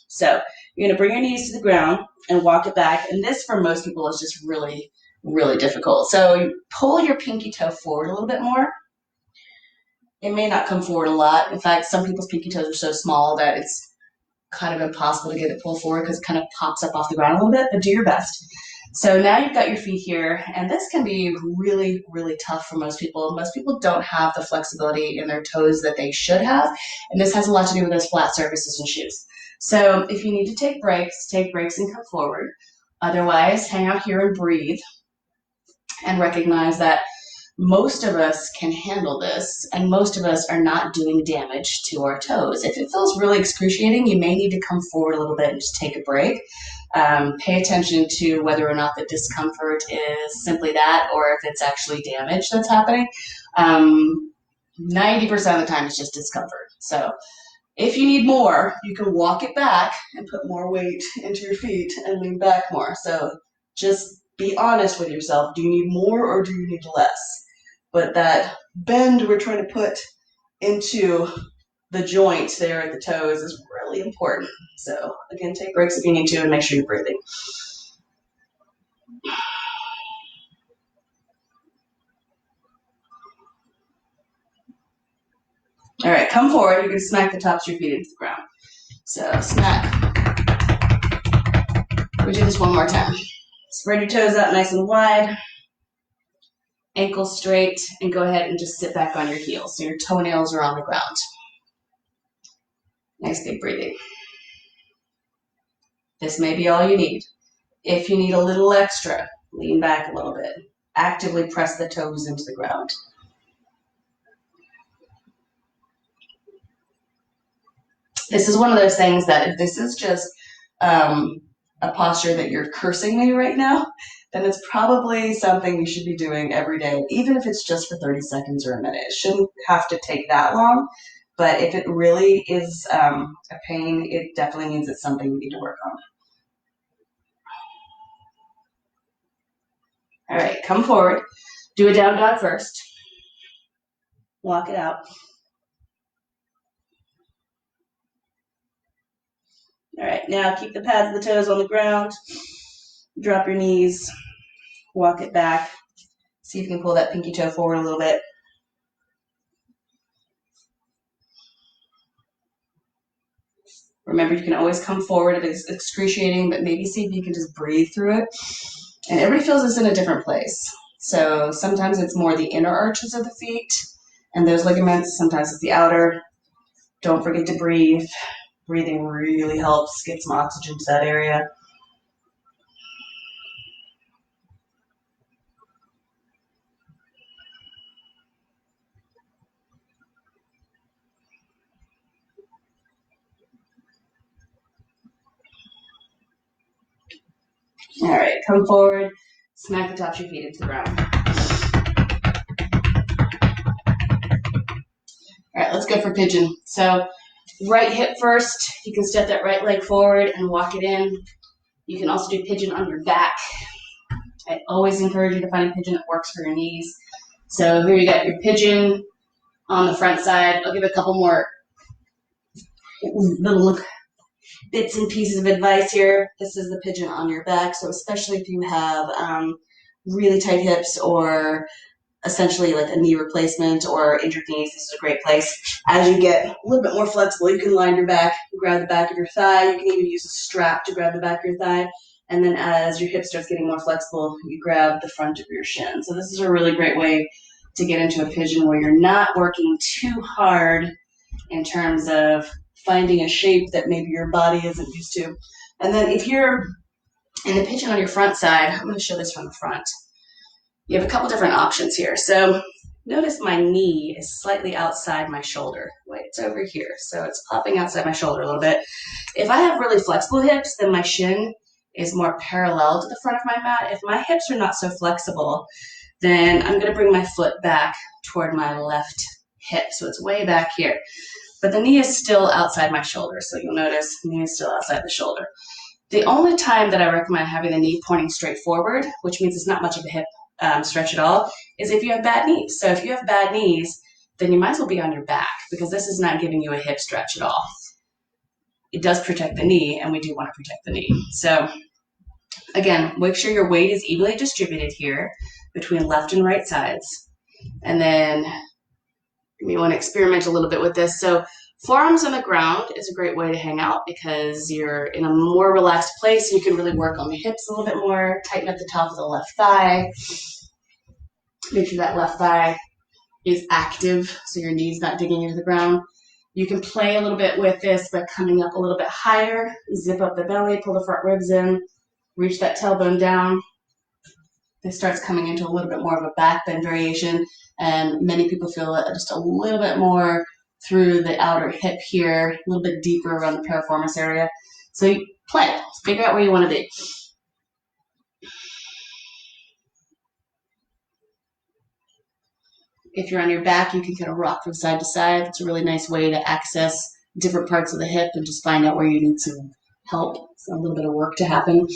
So you're going to bring your knees to the ground and walk it back. And this, for most people, is just really, really difficult. So you pull your pinky toe forward a little bit more. It may not come forward a lot. In fact, some people's pinky toes are so small that it's kind of impossible to get it pulled forward because it kind of pops up off the ground a little bit, but do your best. So now you've got your feet here, and this can be really, really tough for most people. Most people don't have the flexibility in their toes that they should have, and this has a lot to do with those flat surfaces and shoes. So if you need to take breaks and come forward. Otherwise, hang out here and breathe and recognize that most of us can handle this, and most of us are not doing damage to our toes. If it feels really excruciating, you may need to come forward a little bit and just take a break. Pay attention to whether or not the discomfort is simply that, or if it's actually damage that's happening. 90% of the time it's just discomfort. So if you need more, you can walk it back and put more weight into your feet and lean back more. So just be honest with yourself. Do you need more or do you need less? But that bend we're trying to put into the joint there at the toes is really important. So again, take breaks if you need to and make sure you're breathing. All right, come forward. You can smack the tops of your feet into the ground. So smack. We do this one more time. Spread your toes out nice and wide. Ankles straight, and go ahead and just sit back on your heels. So your toenails are on the ground. Nice big breathing. This may be all you need. If you need a little extra, lean back a little bit. Actively press the toes into the ground. This is one of those things that if this is just a posture that you're cursing me right now, then it's probably something you should be doing every day, even if it's just for 30 seconds or a minute. It shouldn't have to take that long, but if it really is a pain, it definitely means it's something you need to work on. All right, come forward. Do a down dog first. Walk it out. All right, now keep the pads of the toes on the ground. Drop your knees. Walk it back. See if you can pull that pinky toe forward a little bit. Remember, you can always come forward if it's excruciating, but maybe see if you can just breathe through it. And everybody feels this in a different place. So sometimes it's more the inner arches of the feet and those ligaments. Sometimes it's the outer. Don't forget to breathe. Breathing really helps get some oxygen to that area. All right, come forward, smack the tops of your feet into the ground. All right, let's go for pigeon. So right hip first, you can step that right leg forward and walk it in. You can also do pigeon on your back. I always encourage you to find a pigeon that works for your knees. So here you got your pigeon on the front side. I'll give it a couple more little bits and pieces of advice here. This is the pigeon on your back. So especially if you have really tight hips or essentially like a knee replacement or injured knees, this is a great place. As you get a little bit more flexible, you can line your back, grab the back of your thigh. You can even use a strap to grab the back of your thigh. And then as your hip starts getting more flexible, you grab the front of your shin. So this is a really great way to get into a pigeon where you're not working too hard in terms of finding a shape that maybe your body isn't used to. And then if you're in the pigeon on your front side, I'm going to show this from the front. You have a couple different options here. So notice my knee is slightly outside my shoulder. Wait, it's over here. So it's popping outside my shoulder a little bit. If I have really flexible hips, then my shin is more parallel to the front of my mat. If my hips are not so flexible, then I'm going to bring my foot back toward my left hip. So it's way back here. But the knee is still outside my shoulder. So you'll notice the knee is still outside the shoulder. The only time that I recommend having the knee pointing straight forward, which means it's not much of a hip stretch at all, is if you have bad knees. So if you have bad knees, then you might as well be on your back because this is not giving you a hip stretch at all. It does protect the knee, and we do want to protect the knee. So again, make sure your weight is evenly distributed here between left and right sides. And then you want to experiment a little bit with this. So forearms on the ground is a great way to hang out because you're in a more relaxed place. You can really work on the hips a little bit more, tighten up the top of the left thigh. Make sure that left thigh is active so your knee's not digging into the ground. You can play a little bit with this by coming up a little bit higher, zip up the belly, pull the front ribs in, reach that tailbone down. This starts coming into a little bit more of a back bend variation, and many people feel it just a little bit more through the outer hip here, a little bit deeper around the piriformis area. So you play, figure out where you want to be. If you're on your back, you can kind of rock from side to side. It's a really nice way to access different parts of the hip and just find out where you need some help. It's a little bit of work to happen.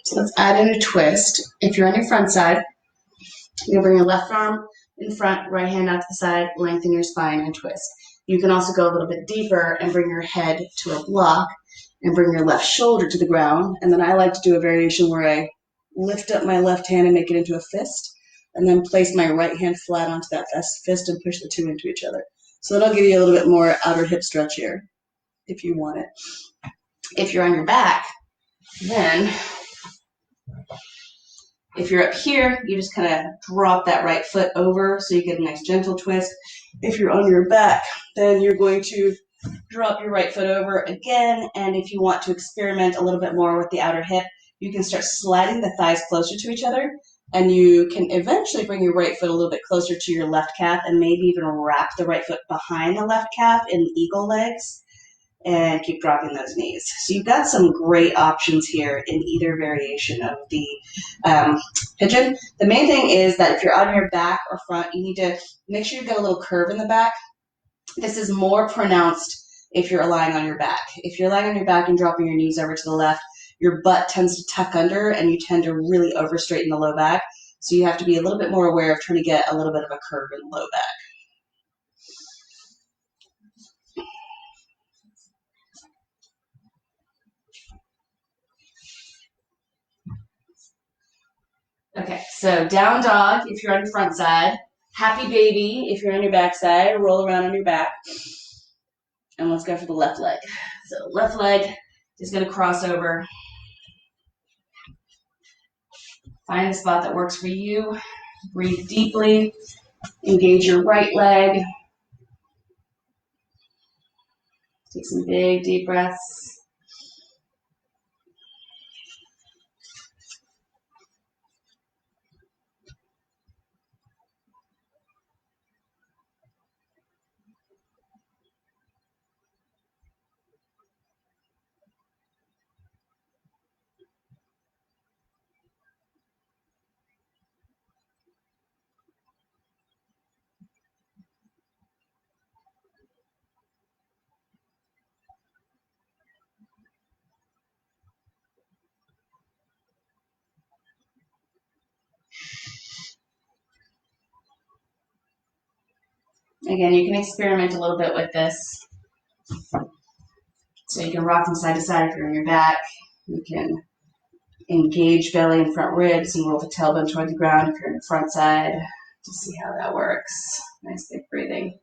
So let's add in a twist. If you're on your front side, you'll bring your left arm in front, right hand out to the side, lengthen your spine and twist. You can also go a little bit deeper and bring your head to a block and bring your left shoulder to the ground. And then I like to do a variation where I lift up my left hand and make it into a fist, and then place my right hand flat onto that fist and push the two into each other. So that'll give you a little bit more outer hip stretch here if you want it. If you're on your back, then if you're up here, you just kind of drop that right foot over so you get a nice gentle twist. If you're on your back, then you're going to drop your right foot over again. And if you want to experiment a little bit more with the outer hip, you can start sliding the thighs closer to each other. And you can eventually bring your right foot a little bit closer to your left calf and maybe even wrap the right foot behind the left calf in eagle legs. And keep dropping those knees. So you've got some great options here in either variation of the pigeon. The main thing is that if you're on your back or front, you need to make sure you've got a little curve in the back. This is more pronounced if you're lying on your back. If you're lying on your back and dropping your knees over to the left, your butt tends to tuck under and you tend to really over straighten the low back. So you have to be a little bit more aware of trying to get a little bit of a curve in the low back. Okay, so down dog if you're on your front side, happy baby if you're on your back side, roll around on your back. And let's go for the left leg. So left leg is going to cross over. Find the spot that works for you. Breathe deeply. Engage your right leg. Take some big deep breaths. Again, you can experiment a little bit with this. So you can rock from side to side if you're on your back. You can engage belly and front ribs and roll the tailbone toward the ground if you're on the front side. To see how that works. Nice big breathing.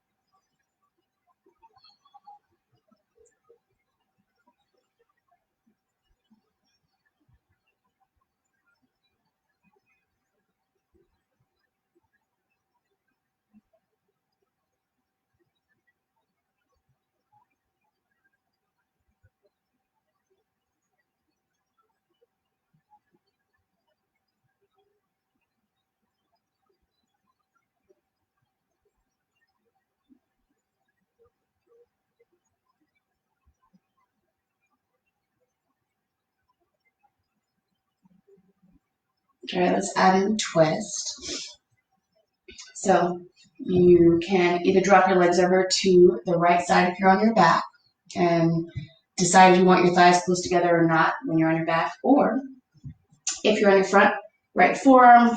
All right, let's add in twist. So you can either drop your legs over to the right side if you're on your back and decide if you want your thighs close together or not when you're on your back, or if you're on your front, right forearm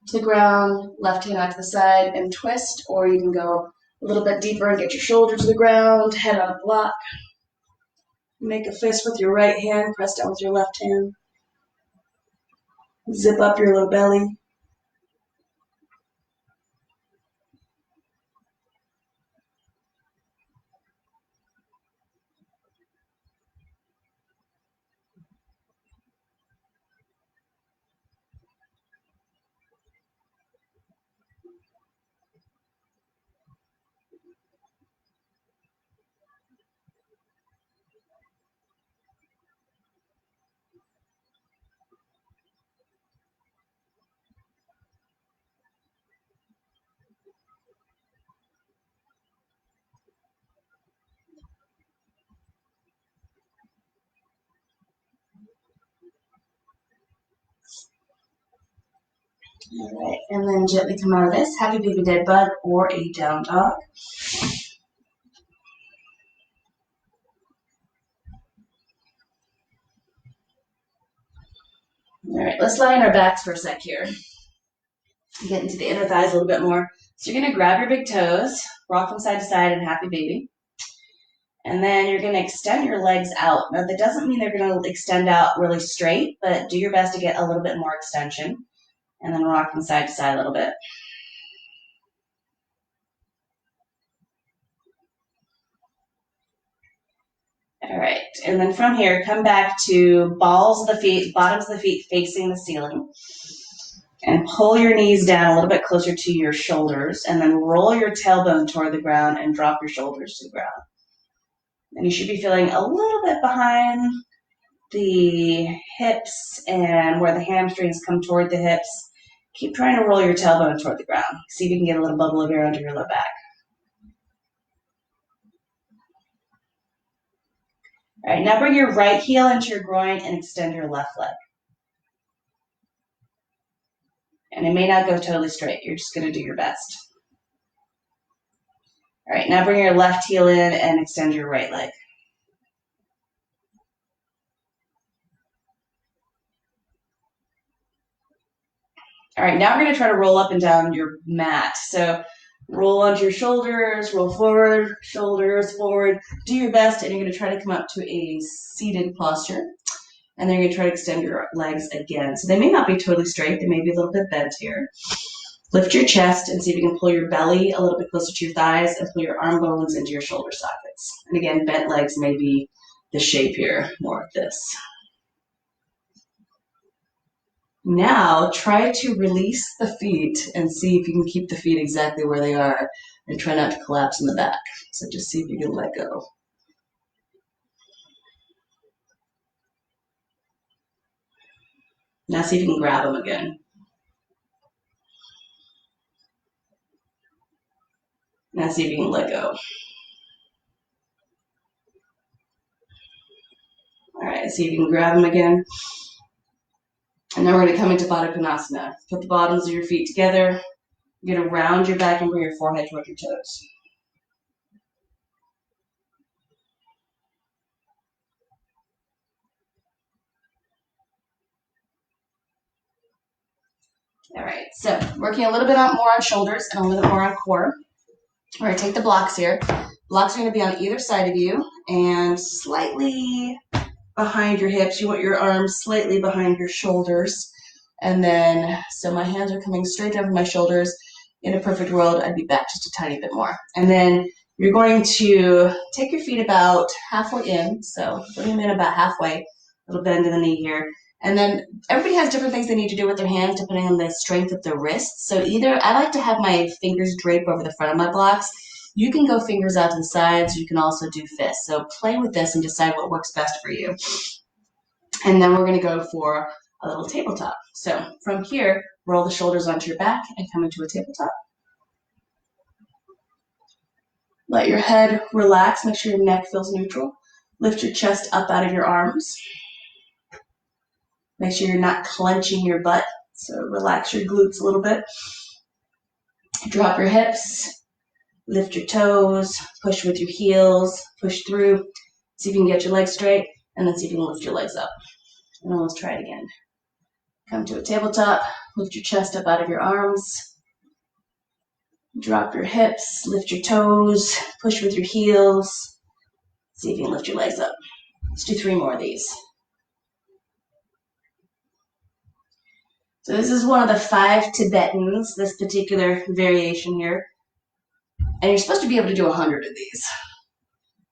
to the ground, left hand out to the side and twist, or you can go a little bit deeper and get your shoulder to the ground, head on a block. Make a fist with your right hand, press down with your left hand. Zip up your low belly. All right, and then gently come out of this. Happy baby dead bug or a down dog. All right, let's lie on our backs for a sec here. Get into the inner thighs a little bit more. So you're gonna grab your big toes, rock from side to side in happy baby. And then you're gonna extend your legs out. Now that doesn't mean they're gonna extend out really straight, but do your best to get a little bit more extension. And then rock from side to side a little bit. All right, and then from here, come back to balls of the feet, bottoms of the feet facing the ceiling. And pull your knees down a little bit closer to your shoulders, and then roll your tailbone toward the ground and drop your shoulders to the ground. And you should be feeling a little bit behind the hips and where the hamstrings come toward the hips. Keep trying to roll your tailbone toward the ground. See if you can get a little bubble of air under your low back. All right, now bring your right heel into your groin and extend your left leg. And it may not go totally straight. You're just going to do your best. All right, now bring your left heel in and extend your right leg. All right, now we're going to try to roll up and down your mat. So roll onto your shoulders, roll forward, shoulders forward. Do your best, and you're going to try to come up to a seated posture. And then you're going to try to extend your legs again. So they may not be totally straight. They may be a little bit bent here. Lift your chest and see if you can pull your belly a little bit closer to your thighs and pull your arm bones into your shoulder sockets. And again, bent legs may be the shape here, more of this. Now try to release the feet and see if you can keep the feet exactly where they are and try not to collapse in the back. So just see if you can let go. Now see if you can grab them again. Now see if you can let go. All right, see if you can grab them again. And now we're going to come into Baddha Konasana. Put the bottoms of your feet together. You're going to round your back and bring your forehead toward your toes. All right, so working a little bit more on shoulders and a little bit more on core. All right, take the blocks here. Blocks are going to be on either side of you and slightly behind your hips. You want your arms slightly behind your shoulders. And then, so my hands are coming straight down from my shoulders. In a perfect world, I'd be back just a tiny bit more. And then you're going to take your feet about halfway in. So bring them in about halfway, a little bend in the knee here. And then everybody has different things they need to do with their hands depending on the strength of their wrists. So either I like to have my fingers drape over the front of my blocks. You can go fingers out to the sides. You can also do fists. So play with this and decide what works best for you. And then we're going to go for a little tabletop. So from here, roll the shoulders onto your back and come into a tabletop. Let your head relax. Make sure your neck feels neutral. Lift your chest up out of your arms. Make sure you're not clenching your butt. So relax your glutes a little bit. Drop your hips. Lift your toes. Push with your heels. Push through. See if you can get your legs straight. And then see if you can lift your legs up. And then let's try it again. Come to a tabletop. Lift your chest up out of your arms. Drop your hips. Lift your toes. Push with your heels. See if you can lift your legs up. Let's do 3 more of these. So this is one of the 5 Tibetans, this particular variation here. And you're supposed to be able to do 100 of these.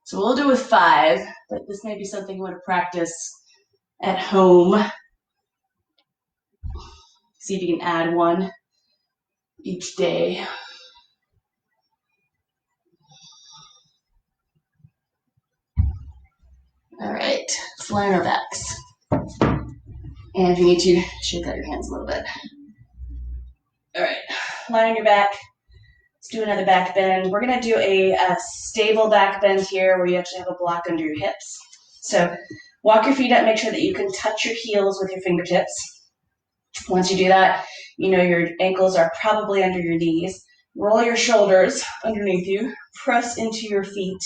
So we'll do with 5, but this may be something you want to practice at home. See if you can add 1 each day. All right, let's lie on our backs. And if you need to, shake out your hands a little bit. All right, lie on your back. Let's do another back bend. We're going to do a stable back bend here where you actually have a block under your hips. So walk your feet up, make sure that you can touch your heels with your fingertips. Once you do that, you know your ankles are probably under your knees. Roll your shoulders underneath you, press into your feet,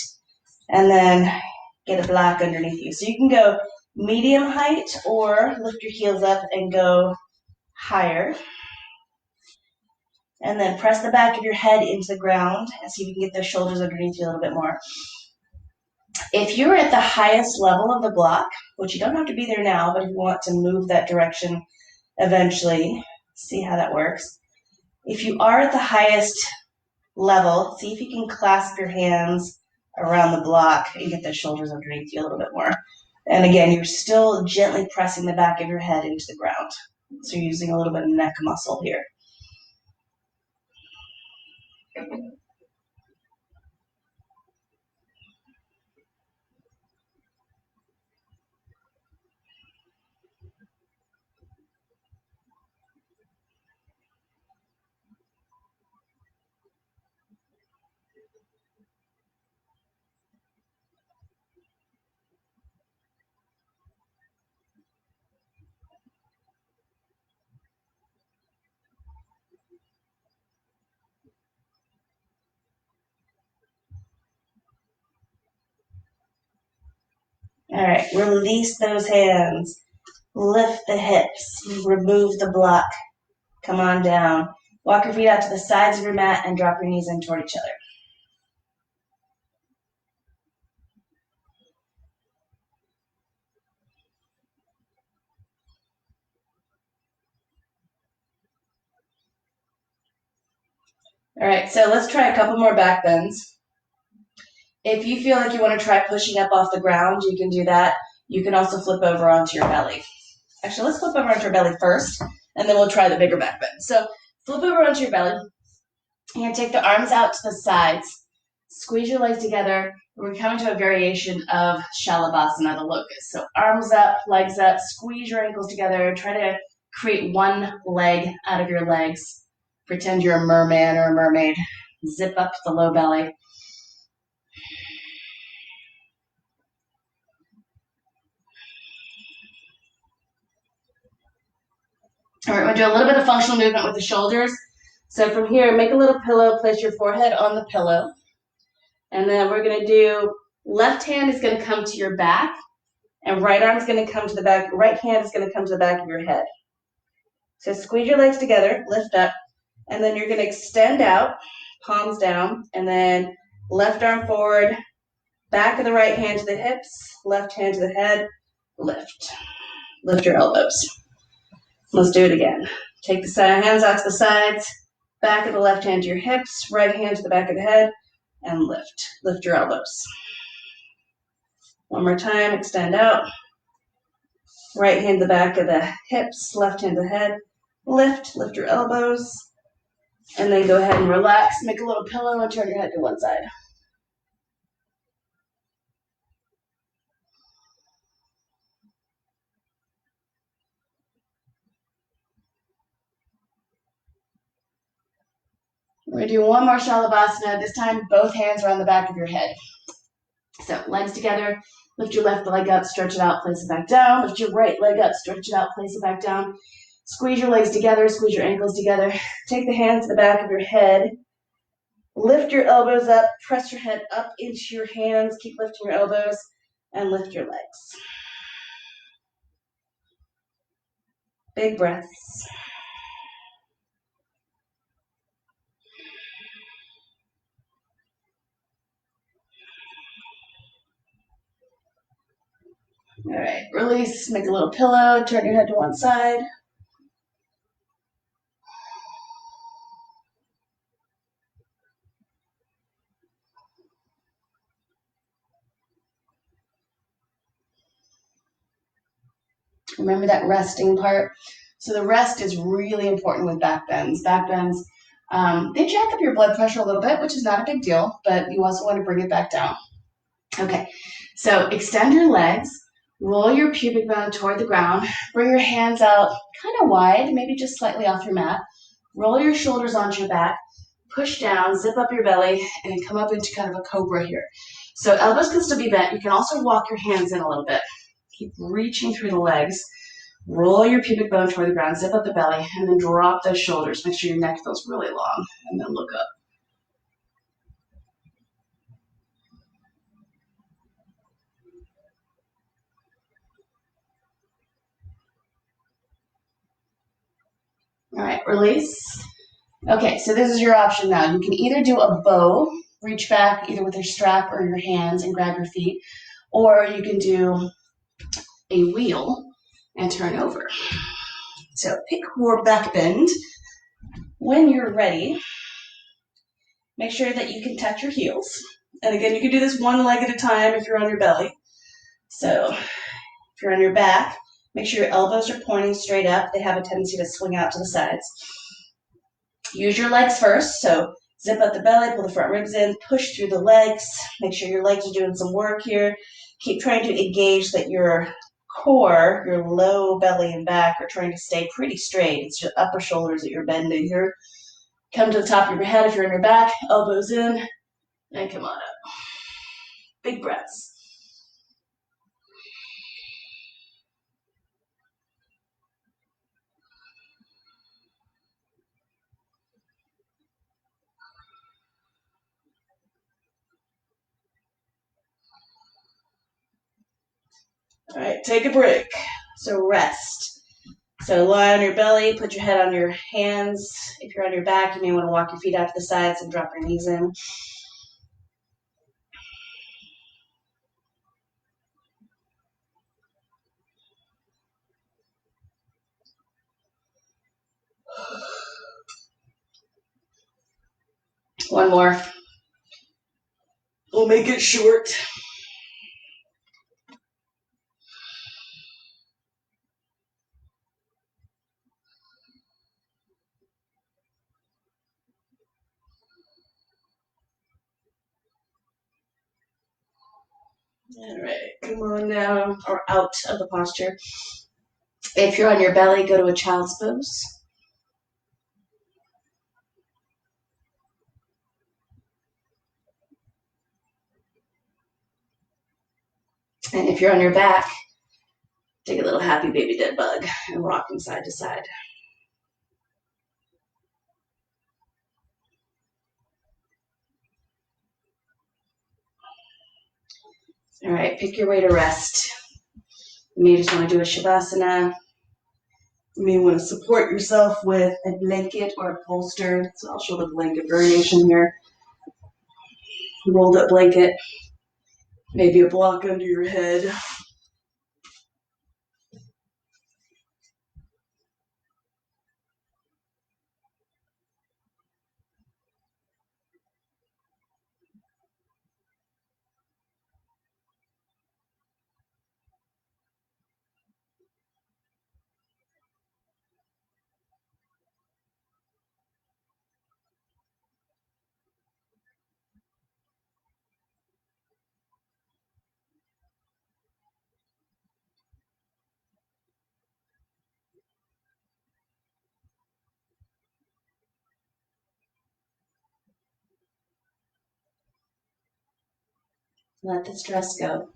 and then get a block underneath you. So you can go medium height or lift your heels up and go higher. And then press the back of your head into the ground and see if you can get those shoulders underneath you a little bit more. If you're at the highest level of the block, which you don't have to be there now, but if you want to move that direction eventually, see how that works. If you are at the highest level, see if you can clasp your hands around the block and get the shoulders underneath you a little bit more. And again, you're still gently pressing the back of your head into the ground. So you're using a little bit of neck muscle here. All right, release those hands. Lift the hips. Remove the block. Come on down. Walk your feet out to the sides of your mat and drop your knees in toward each other. All right, so let's try a couple more back bends. If you feel like you want to try pushing up off the ground, you can do that. You can also flip over onto your belly. Actually, let's flip over onto your belly first, and then we'll try the bigger back bend. So flip over onto your belly. You're going to take the arms out to the sides. Squeeze your legs together. We're coming to a variation of Savasana, the locust. So arms up, legs up, squeeze your ankles together. Try to create one leg out of your legs. Pretend you're a merman or a mermaid. Zip up to the low belly. All right, we're going to do a little bit of functional movement with the shoulders. So from here, make a little pillow, place your forehead on the pillow. And then we're going to do, left hand is going to come to your back, and right arm is going to come to the back. Right hand is going to come to the back of your head. So squeeze your legs together, lift up, and then you're going to extend out palms down, and then left arm forward, back of the right hand to the hips, left hand to the head, lift. Lift your elbows. Let's do it again. Take the hands out to the sides, back of the left hand to your hips, right hand to the back of the head, and lift. Lift your elbows. One more time, extend out. Right hand to the back of the hips, left hand to the head, lift your elbows, and then go ahead and relax. Make a little pillow and turn your head to one side. We're going to do one more Savasana. This time, both hands are on the back of your head. So, legs together. Lift your left leg up, stretch it out, place it back down. Lift your right leg up, stretch it out, place it back down. Squeeze your legs together, squeeze your ankles together. Take the hands to the back of your head. Lift your elbows up, press your head up into your hands. Keep lifting your elbows and lift your legs. Big breaths. All right, release, make a little pillow, turn your head to one side. Remember that resting part. So the rest is really important with back bends. Back bends, they jack up your blood pressure a little bit, which is not a big deal, but you also want to bring it back down. Okay, so extend your legs, roll your pubic bone toward the ground, bring your hands out kind of wide, maybe just slightly off your mat. Roll your shoulders onto your back, push down, zip up your belly, and then come up into kind of a cobra here. So elbows can still be bent. You can also walk your hands in a little bit. Keep reaching through the legs. Roll your pubic bone toward the ground, zip up the belly, and then drop those shoulders. Make sure your neck feels really long, and then look up. All right, release. Okay, so this is your option now. You can either do a bow, reach back either with your strap or your hands and grab your feet, or you can do a wheel and turn over. So pick your back bend. When you're ready, make sure that you can touch your heels. And again, you can do this one leg at a time if you're on your belly. So if you're on your back, make sure your elbows are pointing straight up. They have a tendency to swing out to the sides. Use your legs first. So zip up the belly, pull the front ribs in, push through the legs. Make sure your legs are doing some work here. Keep trying to engage that your core, your low belly and back are trying to stay pretty straight. It's your upper shoulders that you're bending here. Come to the top of your head if you're on your back, elbows in, and come on up. Big breaths. All right, take a break. So rest. So lie on your belly, put your head on your hands. If you're on your back, you may want to walk your feet out to the sides and drop your knees in. One more. We'll make it short. All right, come on now, or out of the posture. If you're on your belly, go to a child's pose. And if you're on your back, take a little happy baby dead bug and rock from side to side. All right, pick your way to rest. You may just want to do a Savasana. You may want to support yourself with a blanket or a bolster. So I'll show the blanket variation here. Rolled up blanket, maybe a block under your head. Let the stress go.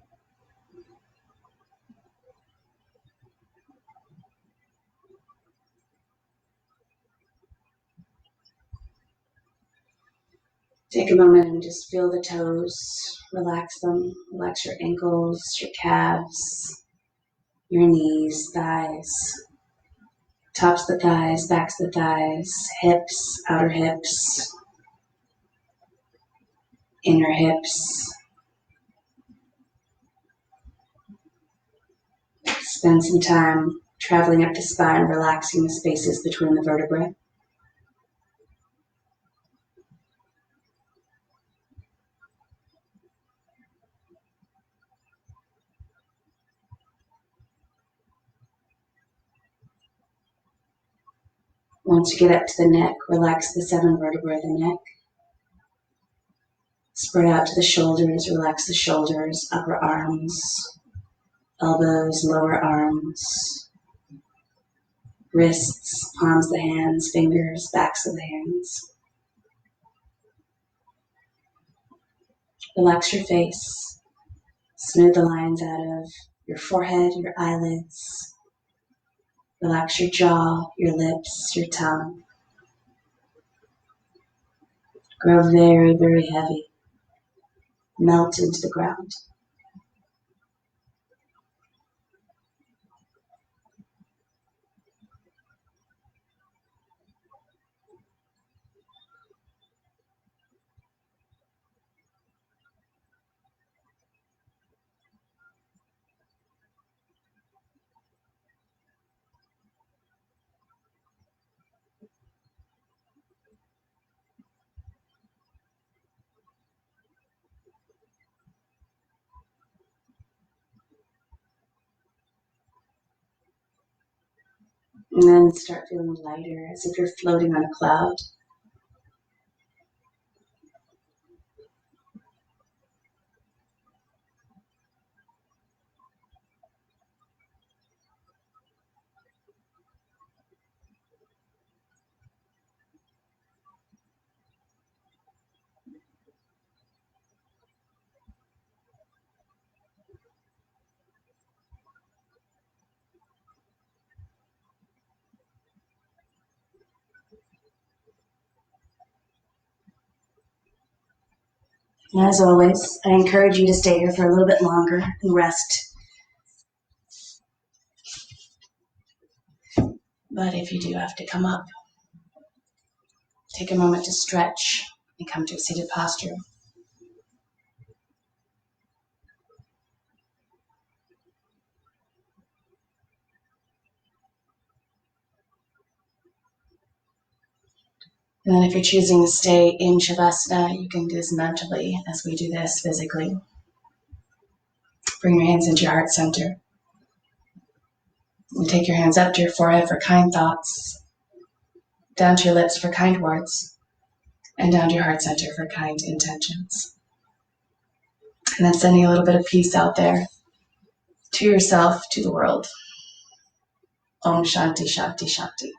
Take a moment and just feel the toes. Relax them. Relax your ankles, your calves, your knees, thighs, tops of the thighs, backs of the thighs, hips, outer hips, inner hips. Spend some time traveling up the spine, relaxing the spaces between the vertebrae. Once you get up to the neck, relax the 7 vertebrae of the neck. Spread out to the shoulders, relax the shoulders, upper arms, elbows, lower arms, wrists, palms of the hands, fingers, backs of the hands. Relax your face. Smooth the lines out of your forehead, your eyelids. Relax your jaw, your lips, your tongue. Grow very, very heavy. Melt into the ground. And then start feeling lighter, as if you're floating on a cloud. And as always, I encourage you to stay here for a little bit longer and rest. But if you do have to come up, take a moment to stretch and come to a seated posture. And then if you're choosing to stay in Savasana, you can do this mentally as we do this physically. Bring your hands into your heart center. And take your hands up to your forehead for kind thoughts, down to your lips for kind words, and down to your heart center for kind intentions. And then sending a little bit of peace out there to yourself, to the world. Om Shanti Shanti Shanti.